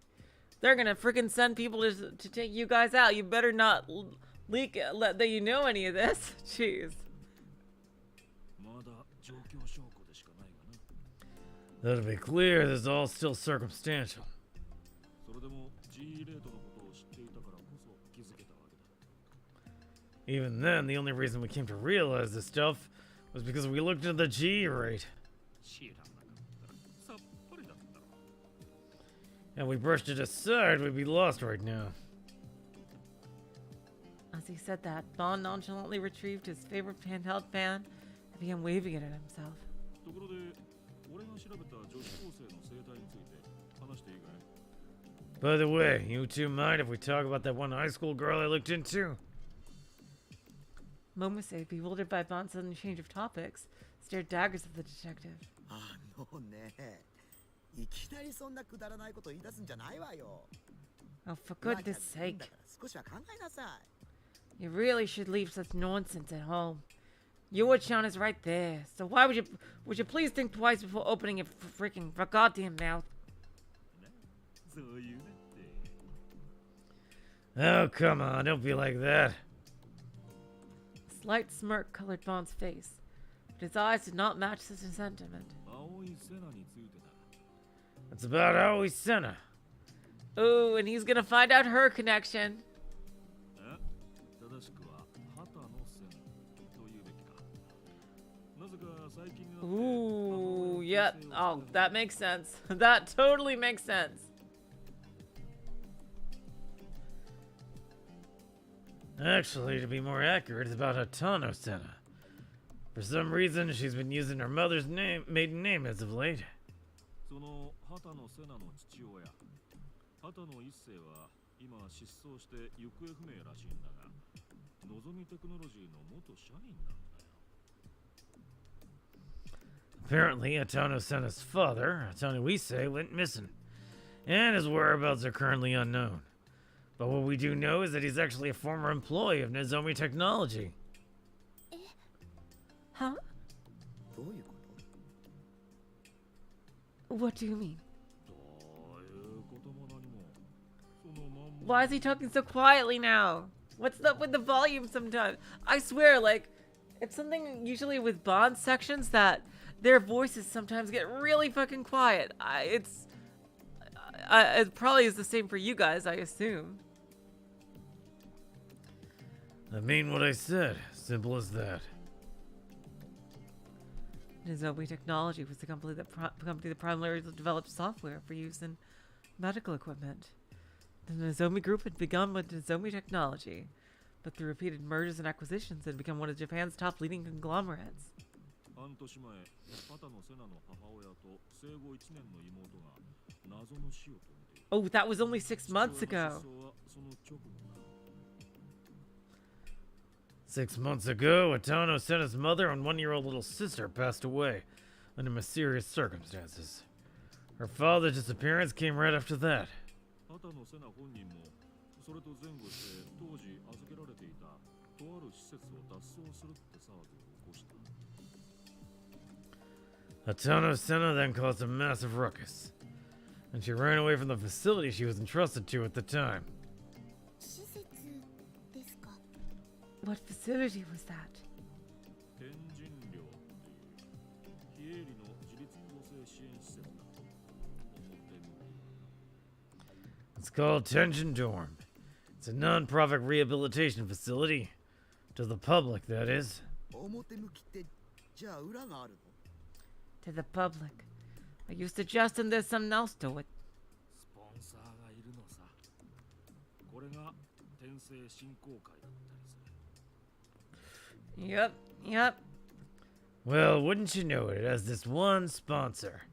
They're gonna freaking send people to take you guys out. You better not leak let that you know any of this. Jeez. まだ状況証拠でしかないがな。 Let it be clear, this is all still circumstantial. それでも GE レートのことを知っていたからこそ気づけたわけだ。 Even then, the only reason we came to realize this stuff was because we looked at the G rate. 知らなかったらさっぱりだったろ。 And we brushed it aside, we'd be lost right now. As he said that, Bond nonchalantly retrieved his favorite handheld fan and began waving it at himself. ところで、俺が調べた女子高生の生態について話していいかい？ By the way, you two mind if we talk about that one high school girl I looked into? Momose, bewildered by Bond's sudden change of topics, stared daggers at the detective. ね、いきなりそんなくだらないこと言い出すんじゃないわよ。 Oh, for goodness だ sake. から少しは考えなさい。 You really should leave such nonsense at home. Yuwa-chan is right there, so why would you please think twice before opening your freaking goddamn mouth? そういうねって。 Oh, come on, don't be like that. A slight smirk colored Bond's face, but his eyes did not match such a sentiment. 青いセナについてだ。 It's about Aoi Sena. Ooh, and he's gonna find out her connection. 正しくは旗のセナというべきか。なぜか最近になって Ooh, yep. Oh, that makes sense. That totally makes sense. Actually, to be more accurate, it's about Hatano Sena. For some reason, she's been using her mother's maiden name as of late. その旗のセナの父親、旗の一世は今失踪して行方不明らしいんだが、のぞみテクノロジーの元社員なんだよ。Apparently, Atano Sena's father, Atano Ise, went missing, and his whereabouts are currently unknown. But what we do know is that he's actually a former employee of Nozomi Technology. Huh? どういうこと What do you mean? どういうことも何もそのまんま Why is he talking so quietly now? What's up with the volume sometimes? I swear, like, it's something usually with Bond sections that their voices sometimes get really fucking quiet. It probably is the same for you guys, I assume. I mean what I said. Simple as that. Nozomi Technology was the company that primarily developed software for use in medical equipment. The Nozomi Group had begun with Nozomi Technology, but through repeated mergers and acquisitions had become one of Japan's top leading conglomerates. 半年前パタのセナの母親と生後1年の妹が謎の死を遂げている Oh, that was only 6 months ago. 失踪はその直後だ 6 months ago, Atano Sena's mother and 1-year-old little sister passed away under mysterious circumstances. Her father's disappearance came right after that. パタのセナ本人もそれと前後して当時預けられていたとある施設を脱走するって騒ぎを起こした Atano Sena then caused a massive ruckus, and she ran away from the facility she was entrusted to at the time. 施設ですか What facility was that? 天神寮っていう非営利の自立更生支援施設だ表向き It's called Tenjin Dorm. It's a non-profit rehabilitation facility. To the public, that is. 表向きってじゃあ裏があるの To the public. Are you suggesting there's something else to it? スポンサーがいるのさこれが転生振興会だったりする Yep, yep. Well, wouldn't you know it, it has this one sponsor.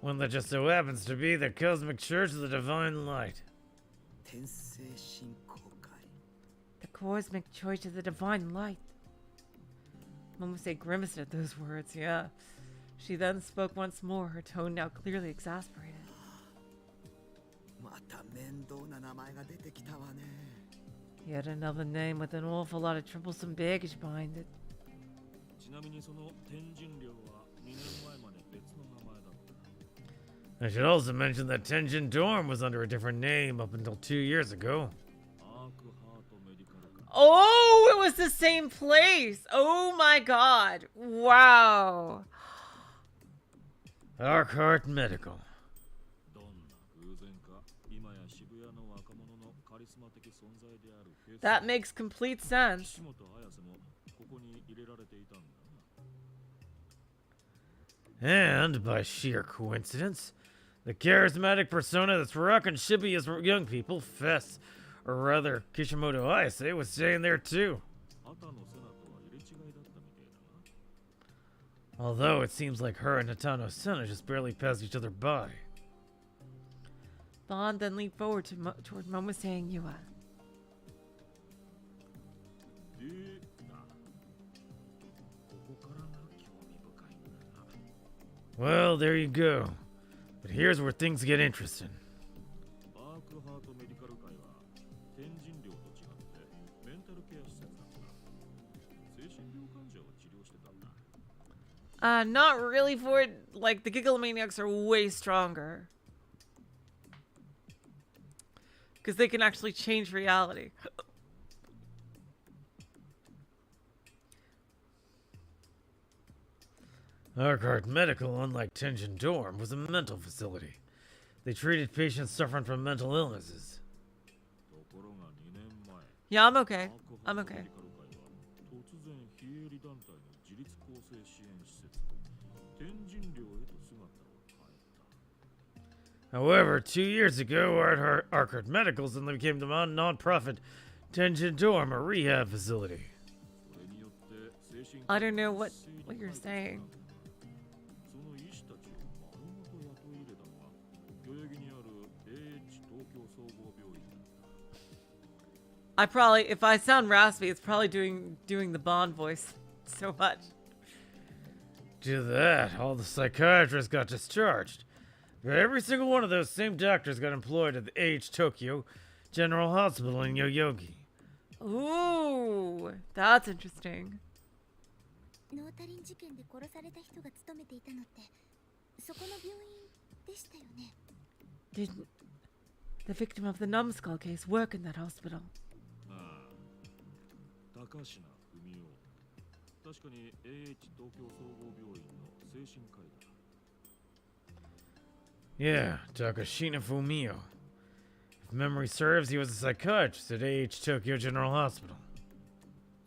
One that just so happens to be the Cosmic Church of the Divine Light. 転生振興会 The cosmic choice of the divine light. Momose grimaced at those words, yeah. She then spoke once more, her tone now clearly exasperated. また面倒な名前が出てきたわね Yet another name with an awful lot of troublesome baggage behind it. ちなみにその天神寮は2年前まで別の名前だった I should also mention that Tenjin Dorm was under a different name up until 2 years ago. アークハートメディカル科 Oh, it was the same place! Oh my god! Wow! Arkhart Medical. どんな偶然か今や渋谷の若者のカリスマ的存在であるフェス That makes complete sense. 岸本綾瀬もここに入れられていたんだな And, by sheer coincidence, the charismatic persona that's rocking Shibuya's young people, Fess, or rather, Kishimoto Ayase, was staying there too. アタのセナとは入れ違いだったみたいだな Although it seems like her and Hatano Sena just barely passed each other by. Bond then leaned forward toward Momose and Yua. でだここからが興味深いんだな Well, there you go. But here's where things get interesting. アークハートメディカル会は天神寮と違ってメンタルケア施設だった精神病患者を治療してたんだ Not really for it. Like, the Gigalomaniacs are way stronger. Because they can actually change reality. Arkhart Medical, unlike Tenjin Dorm, was a mental facility. They treated patients suffering from mental illnesses. ところが2年前 Yeah, I'm ア okay. ークハ I'm ートメ okay. ディカル会は突然非営利団体の自立更生支援施設天神寮へと姿を変えた However, 2 years ago, Arkhart Medical suddenly became the non-profit Tenjin Dorm, a rehab facility. それによって精神 I don't know 科 what you're saying. その医師たちを丸ごと雇い入れたのが代々木にある NoaH 東京総合病院だった I probably, if I sound raspy, it's probably doing the Bond voice so much. To that, all the psychiatrists got discharged. But every single one of those same doctors got employed at the NoaH Tokyo General Hospital in Yoyogi. Ooh, that's interesting. ノータリン事件で殺された人が勤めていたのってそこの病院でしたよね。 Did the victim of the numbskull case work in that hospital? ああ、高階文夫。確かに NoaH 東京総合病院の精神科医だ。Yeah, Takashina Fumio. If memory serves, he was a psychiatrist at NoaH Tokyo General Hospital.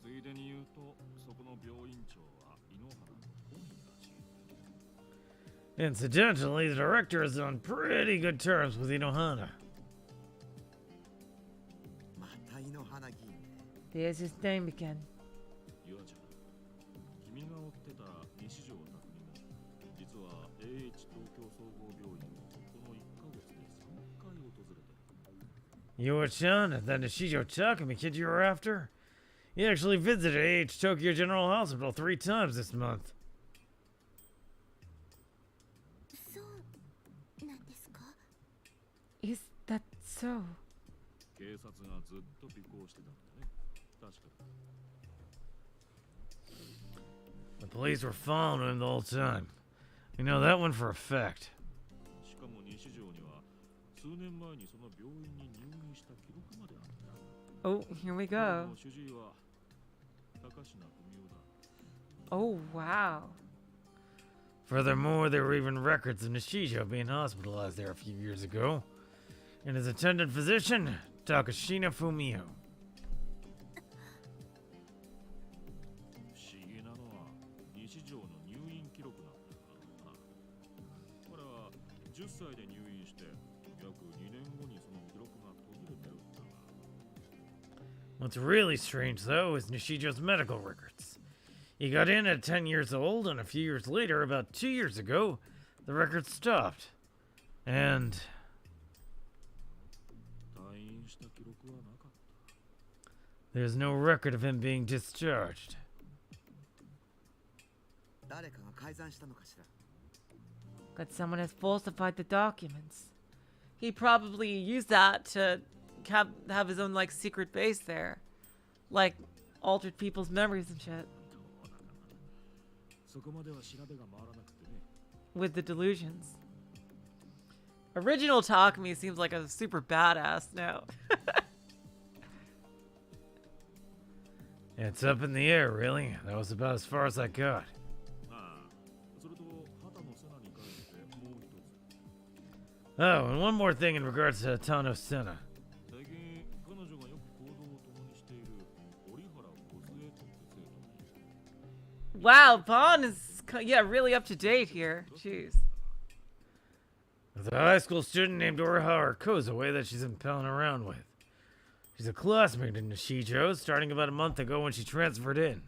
ついでに言うと、そこの病院長は井ノ原の本人らしい。 Incidentally, the director is on pretty good terms with Inohana. また井ノ原議員ね。 There's his name again. ゆあちゃん、君が追ってた西条拓実も、実は NoaH 東京総合病院をこの1ヶ月で3回訪れてる。 Yua-chan, that Nishijo Takumi kid you were after? He actually visited NoaH Tokyo General Hospital 3 times this month. そうなんですか。 Is that so? 警察がずっと尾行してたんだね。確かに。 The police were following him the whole time. We know that one for a fact. しかも西条には数年前にその病院に入院した記録まであった。 Oh, here we 今 go. の主治医は高階文夫だ。 Oh, wow. Furthermore, there were even records of Nishijo being hospitalized there a few years ago. And his attendant physician, Takashina Fumio. 不思議なのは西条の入院記録なんだからな。彼は10歳で入院して約2年後にその記録が途切れてるんだが。 What's really strange, though, is Nishijo's medical records. He got in at 10 years old, and a few years later, about 2 years ago, the records stopped. And 退院した記録はなかった。 there's no record of him being discharged. 誰かが改ざんしたのかしら。 But someone has falsified the documents. He probably used that to have his own, like, secret base there. Like, altered people's memories and shit. そこまでは調べが回らなくてね。 With the delusions. Original Takumi seems like a super badass now. It's up in the air, really. That was about as far as I got. ああ、それと畑野瀬名に関してもう一つ。 Oh, and one more thing in regards to Tano Sena. 最近彼女がよく行動を共にしている折原梢って生徒に Wow, Bond is, yeah, really up to date here. Jeez. There's a high school student named Orihara Kozue that she's been palling around with. She's a classmate in Nishijo, starting about a month ago when she transferred in.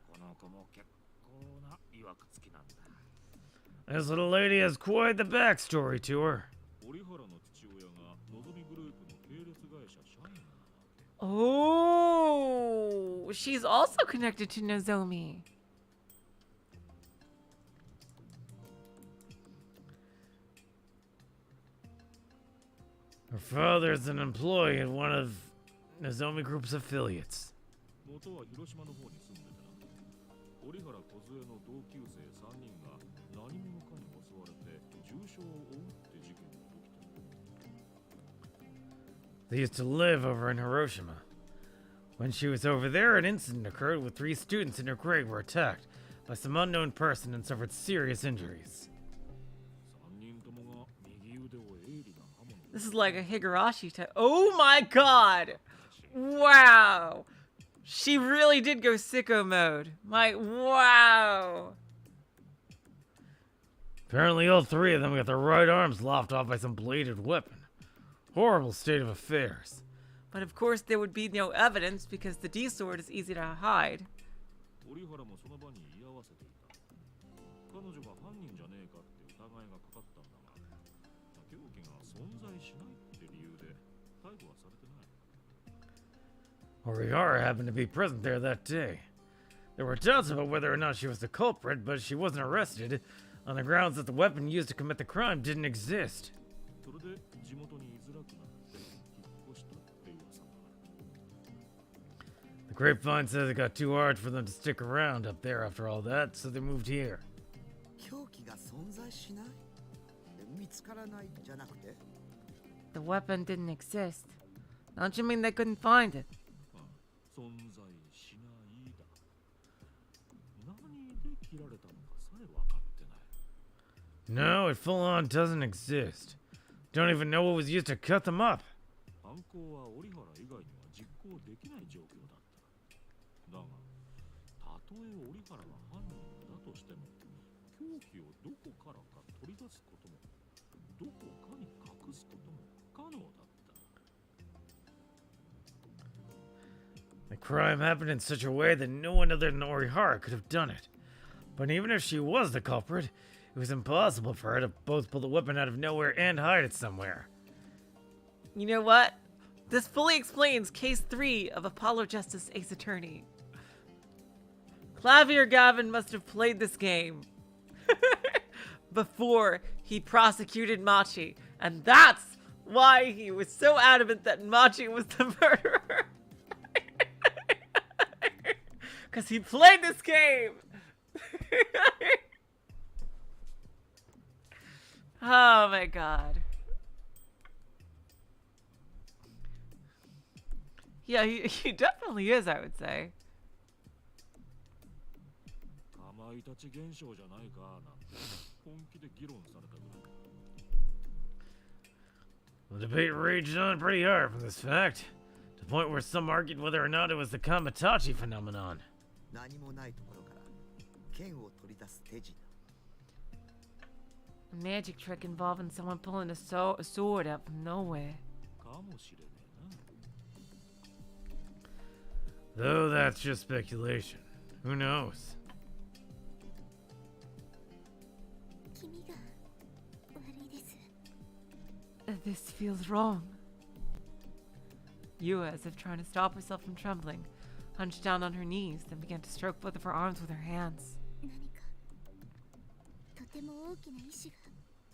この子も結構な曰くつきなんだ。 This little lady has quite the backstory to her. 折原の父親がのぞみグループの系列会社社員なわけ。 Oh, she's also connected to Nozomi. Her father is an employee at one of Nozomi Group's affiliates. 元は広島の方に住んでてな。折原梢の同級生3人が何者かに襲われて重傷を負うって事件が起きた。 They used to live over in Hiroshima. When she was over there, an incident occurred where 3 students in her grade were attacked by some unknown person and suffered serious injuries. 3人ともが右腕を鋭利な刃物で This is like a Higurashi type. Oh my god! Wow! She really did go sicko mode. Wow! Apparently, all 3 of them got their right arms lopped off by some bladed weapon. Horrible state of affairs. But of course, there would be no evidence because the D sword is easy to hide. 折原もその場に居合わせていた。彼女が犯人じゃねえかって疑いがかかったんだが、凶器が存在しないって理由で逮捕はされてない。 Orihara happened to be present there that day. There were doubts about whether or not she was the culprit, but she wasn't arrested on the grounds that the weapon used to commit the crime didn't exist. それで地元に居づらくなって引っ越したって噂もある。 The grapevine says it got too hard for them to stick around up there after all that, so they moved here. 凶器が存在しない見つからないじゃなくて The weapon didn't exist. Don't you mean they couldn't find it? 存在しないだ。何で切られたのかさえ分かってない。 No, it full on doesn't exist. Don't even know what was used to cut them up. 犯行は折原以外には実行できない状況だった。だが、たとえ折原が犯人だとしても、凶器をどこからか取り出すことも、どこかに隠すことも不可能だった。 The crime happened in such a way that no one other than NoaH could have done it. But even if she was the culprit, it was impossible for her to both pull the weapon out of nowhere and hide it somewhere. You know what? This fully explains Case 3 of Apollo Justice Ace Attorney. Clavier Gavin must have played this game before he prosecuted Machi, and that's why he was so adamant that Machi was the murderer. Because he played this game. Oh my god. Yeah, he definitely is, I would say. かまいたち現象じゃないかなんて本気で議論されたぐらい。 The debate raged on pretty hard from this fact, to the point where some argued whether or not it was the Kamitachi phenomenon. 何もないところから剣を取り出す手品 A magic trick involving someone pulling a sword out from nowhere. かもしれねえな。 Though that's just speculation. Who knows? 君が悪いです This feels wrong. Yua, as if trying to stop herself from trembling, hunched down on her knees, then began to stroke both of her arms with her hands. 何かとても大きな意志が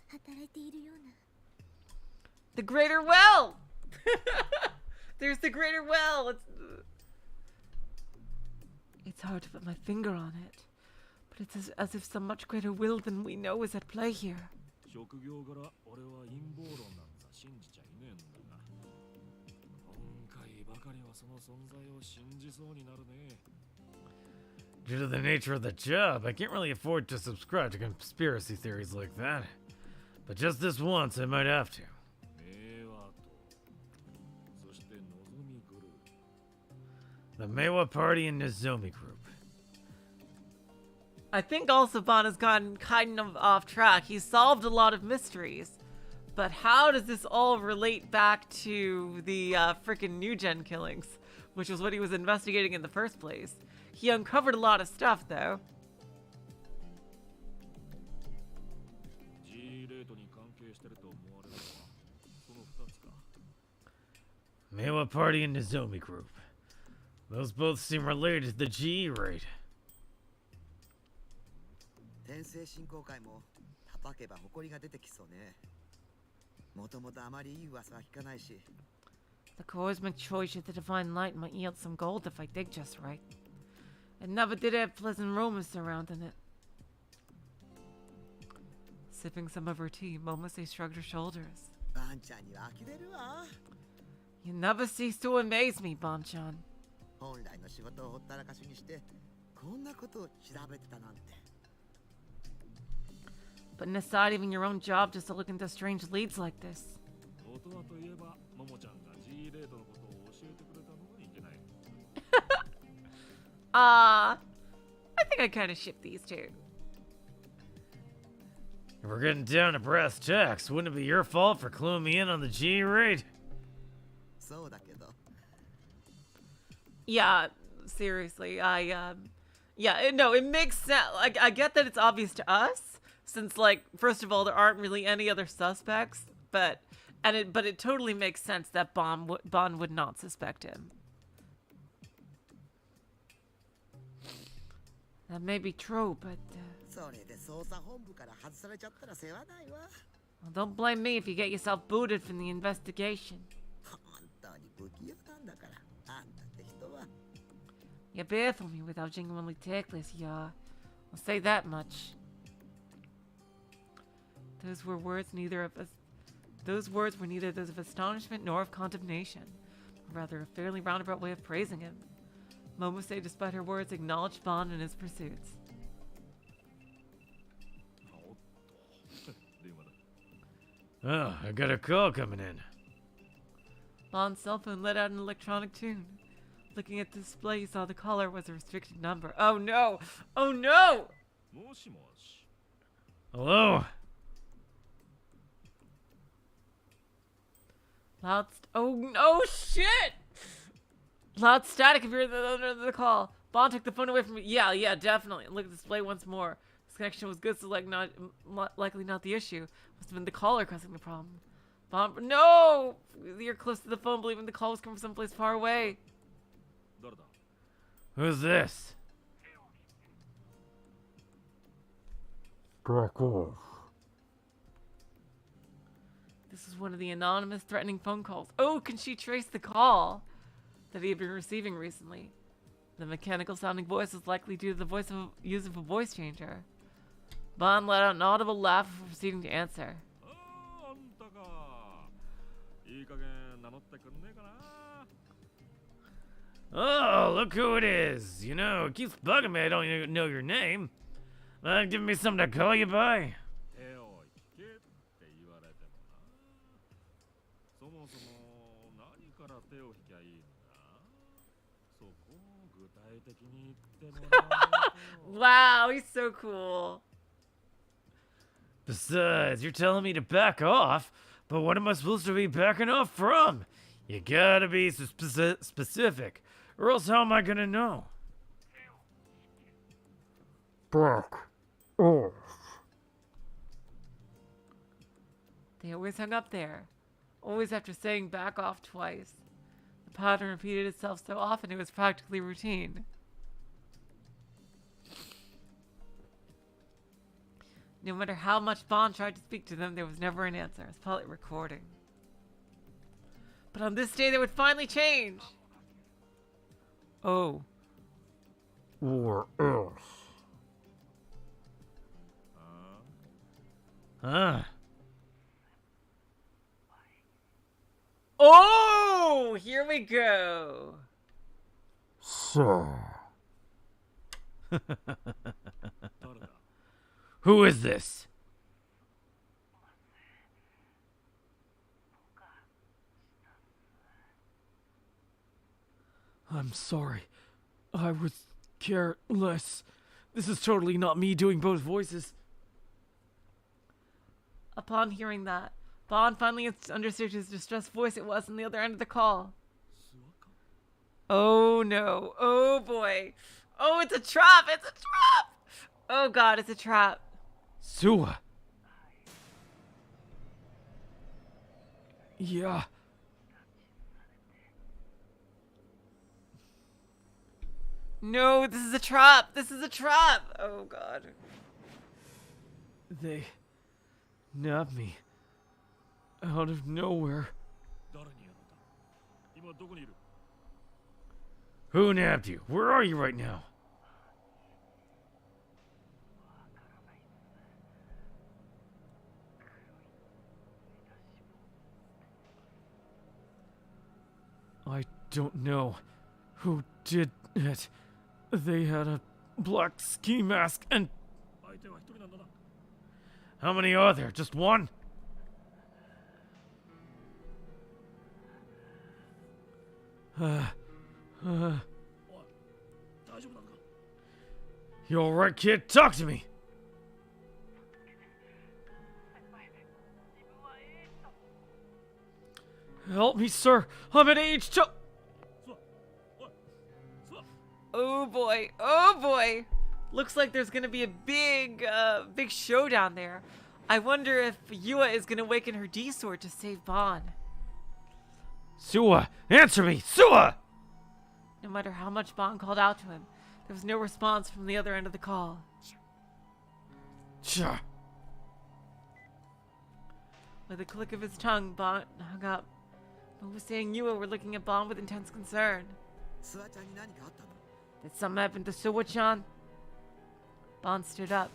働いているような The greater well! There's the greater well! It's hard to put my finger on it, but it's as if some much greater will than we know is at play here. 職業柄俺は陰謀論なんざ信じちゃいねえんだが、今回ばかりはその存在を信じそうになるね。 Due to the nature of the job, I can't really afford to subscribe to conspiracy theories like that. But just this once, I might have to. 名和と、そしてのぞみグループ。 The Meiwa Party and Nozomi Group. I think also Bon has gotten kind of off track. He's solved a lot of mysteries. But how does this all relate back to the frickin' New Gen killings? Which was what he was investigating in the first place. He uncovered a lot of stuff, though. G レートに関係してると思われるのはその2つか。 Meiwa Party and Nozomi Group. Those both seem related to the GE raid. 転生振興会も叩けば埃が出てきそうねもともとあまりいい噂は聞かないし The cosmic choice of the divine light might yield some gold if I dig just right. It never did have pleasant rumors surrounding it. Sipping some of her tea, Momose shrugged her shoulders. バンちゃんには呆れるわ You never cease to amaze me, Bon-chan. 本来の仕事をほったらかしにしてこんなことを調べてたなんて Putting aside even your own job just to look into strange leads like this. 元はといえば、ももちゃんが G レートのことを教えてくれたのがいけない。I think I kind of ship these two. If we're getting down to brass tacks, wouldn't it be your fault for cluing me in on the GE raid? そうだけど Yeah, seriously, yeah, no, it makes sense. Like, I get that it's obvious to us, since, like, first of all, there aren't really any other suspects, but it totally makes sense that Bon would not suspect him. That may be true, but それで捜査本部から外されちゃったら世話ないわ。 well, don't blame me if you get yourself booted from the investigation. 本当に不器用なんだから、あんたって人は。 You baffle me without genuinely tactless, yeah. I'll say that much. Those were neither those of astonishment nor of condemnation, but rather a fairly roundabout way of praising him. Momose, despite her words, acknowledged Bond in his pursuits. おっと電話だ。 Oh, I got a call coming in. Bond's cell phone let out an electronic tune. Looking at the display, he saw the caller was a restricted number. Oh no! Oh no! もしもし。 Hello? Oh no shit! Loud static if you're under the call. Bond took the phone away from me. Yeah, definitely. Look at the display once more. This connection was good, so likely not the issue. Must have been the caller causing the problem. Bond, no! You're close to the phone, believing the call was coming from someplace far away. 誰だ。 Who's this? Back off. This is one of the anonymous, threatening phone calls. Oh, can she trace the call that he had been receiving recently? The mechanical sounding voice is likely due to the use of a voice changer. Bond let out an audible laugh before proceeding to answer. あんたか。いい加減名乗ってくんねえかな。 Oh, look who it is. You know, it keeps bugging me I don't even know your name. Give me something to call you by. 手を引けって言われてもな。そもそも何から手を引きゃいいんだ。そこを具体的に言ってもらわ Wow, he's so cool. Besides, you're telling me to back off, but what am I supposed to be backing off from? You gotta be specific, or else how am I gonna know? Back off. They always hung up there, always after saying back off twice. The pattern repeated itself so often it was practically routine. No matter how much Bond tried to speak to them, there was never an answer. It's probably recording. But on this day, they would finally change. Oh. Or else. Huh? Oh! Here we go. Sir. 誰だ。 Who is this? I'm sorry. I was careless. This is totally not me doing both voices. Upon hearing that, Bond finally understood whose distressed voice it was on the other end of the call. Oh no. Oh boy. Oh, it's a trap. It's a trap. Oh god, it's a trap. Sua. Yeah. No, this is a trap. This is a trap. Oh god. They nabbed me. Out of nowhere. 誰にやった。今どこにいる。 Who nabbed you? Where are you right now? I don't know who did it. They had a black ski mask and 相手は一人なんだな。 How many are there? Just one?おい、大丈夫なのか。 You alright, kid? Talk to me! help me, sir. I'm at age 2. そうだ。おい、そうだ。 Oh boy. Oh boy. Looks like there's gonna be a big showdown there. I wonder if Yua is gonna awaken her D-sword to save Bond. Sua! Answer me! Sua! No matter how much Bond called out to him, There was no response from the other end of the call. Cha. With a click of his tongue, Bond hung up. Mo was saying Yua were looking at Bond with intense concern. スワちゃんに何かあったの？ Did something happen to Suwa-chan? Bond stood up,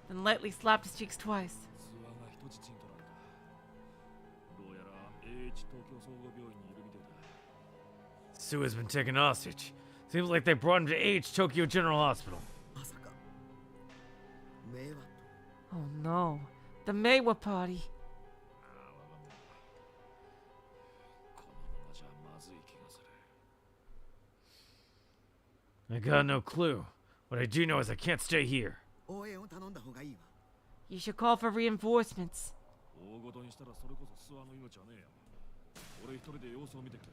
then lightly slapped his cheeks twice. 諏訪が人質に取られた。どうやら NoaH 東京総合病院にいるみたいだ。 Sua's been taken hostage. Seems like they brought him to H Tokyo General Hospital. まさか迷惑？ Oh no, the Meiwa party. ああ、わかんない。このままじゃまずい気がする。 I got no clue. What I do know is I can't stay here. 応援を頼んだ方がいいわ。 You should call for reinforcements. 大ごとにしたらそれこそ諏訪の命はねえよ。俺一人で様子を見てくれ。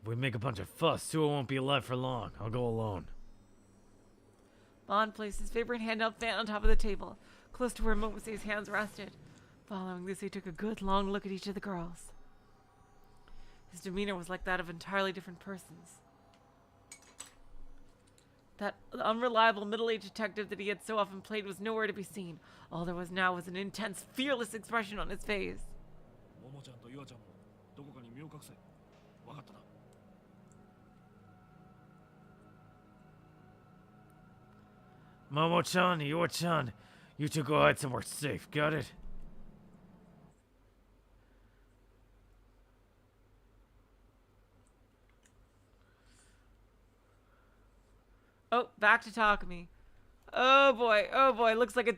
If we make a bunch of fuss, Sua won't be alive for long. I'll go alone. Bond placed his favorite handheld fan on top of the table, close to where Momose's hands rested. Following this, he took a good long look at each of the girls. His demeanor was like that of entirely different persons. That unreliable middle-aged detective that he had so often played was nowhere to be seen. All there was now was an intense, fearless expression on his face. ももちゃんとゆあちゃんもどこかに身を隠せ。わかったな。 Momo-chan, Iwa-chan, you two go hide somewhere safe, got it? Oh, back to Takumi. Oh boy, looks like a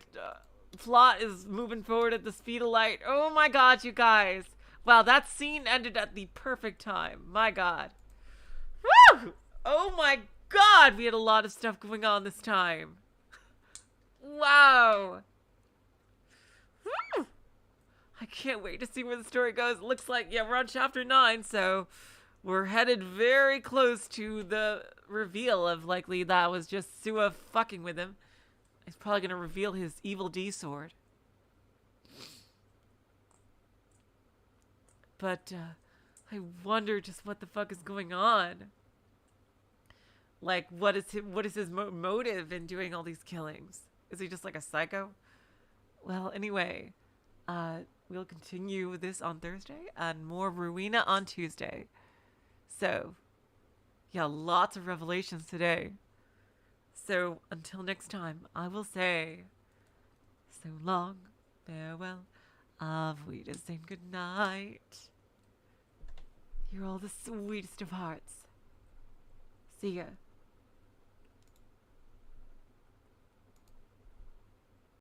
plot is moving forward at the speed of light. Oh my god, you guys. Wow, that scene ended at the perfect time. My god. Woo! Oh my god, we had a lot of stuff going on this time. Wow. Woo! I can't wait to see where the story goes. It looks like, yeah, we're on chapter 9, so we're headed very close to the reveal of likely that was just Sua fucking with him. He's probably going to reveal his evil D sword. But I wonder just what the fuck is going on. Like, what is his motive in doing all these killings? Is he just like a psycho? Well, anyway, we'll continue this on Thursday and more Ruina on Tuesday. So, yeah, lots of revelations today. So, until next time, I will say, so long, farewell, auf Wiedersehen, good night. You're all the sweetest of hearts. See ya.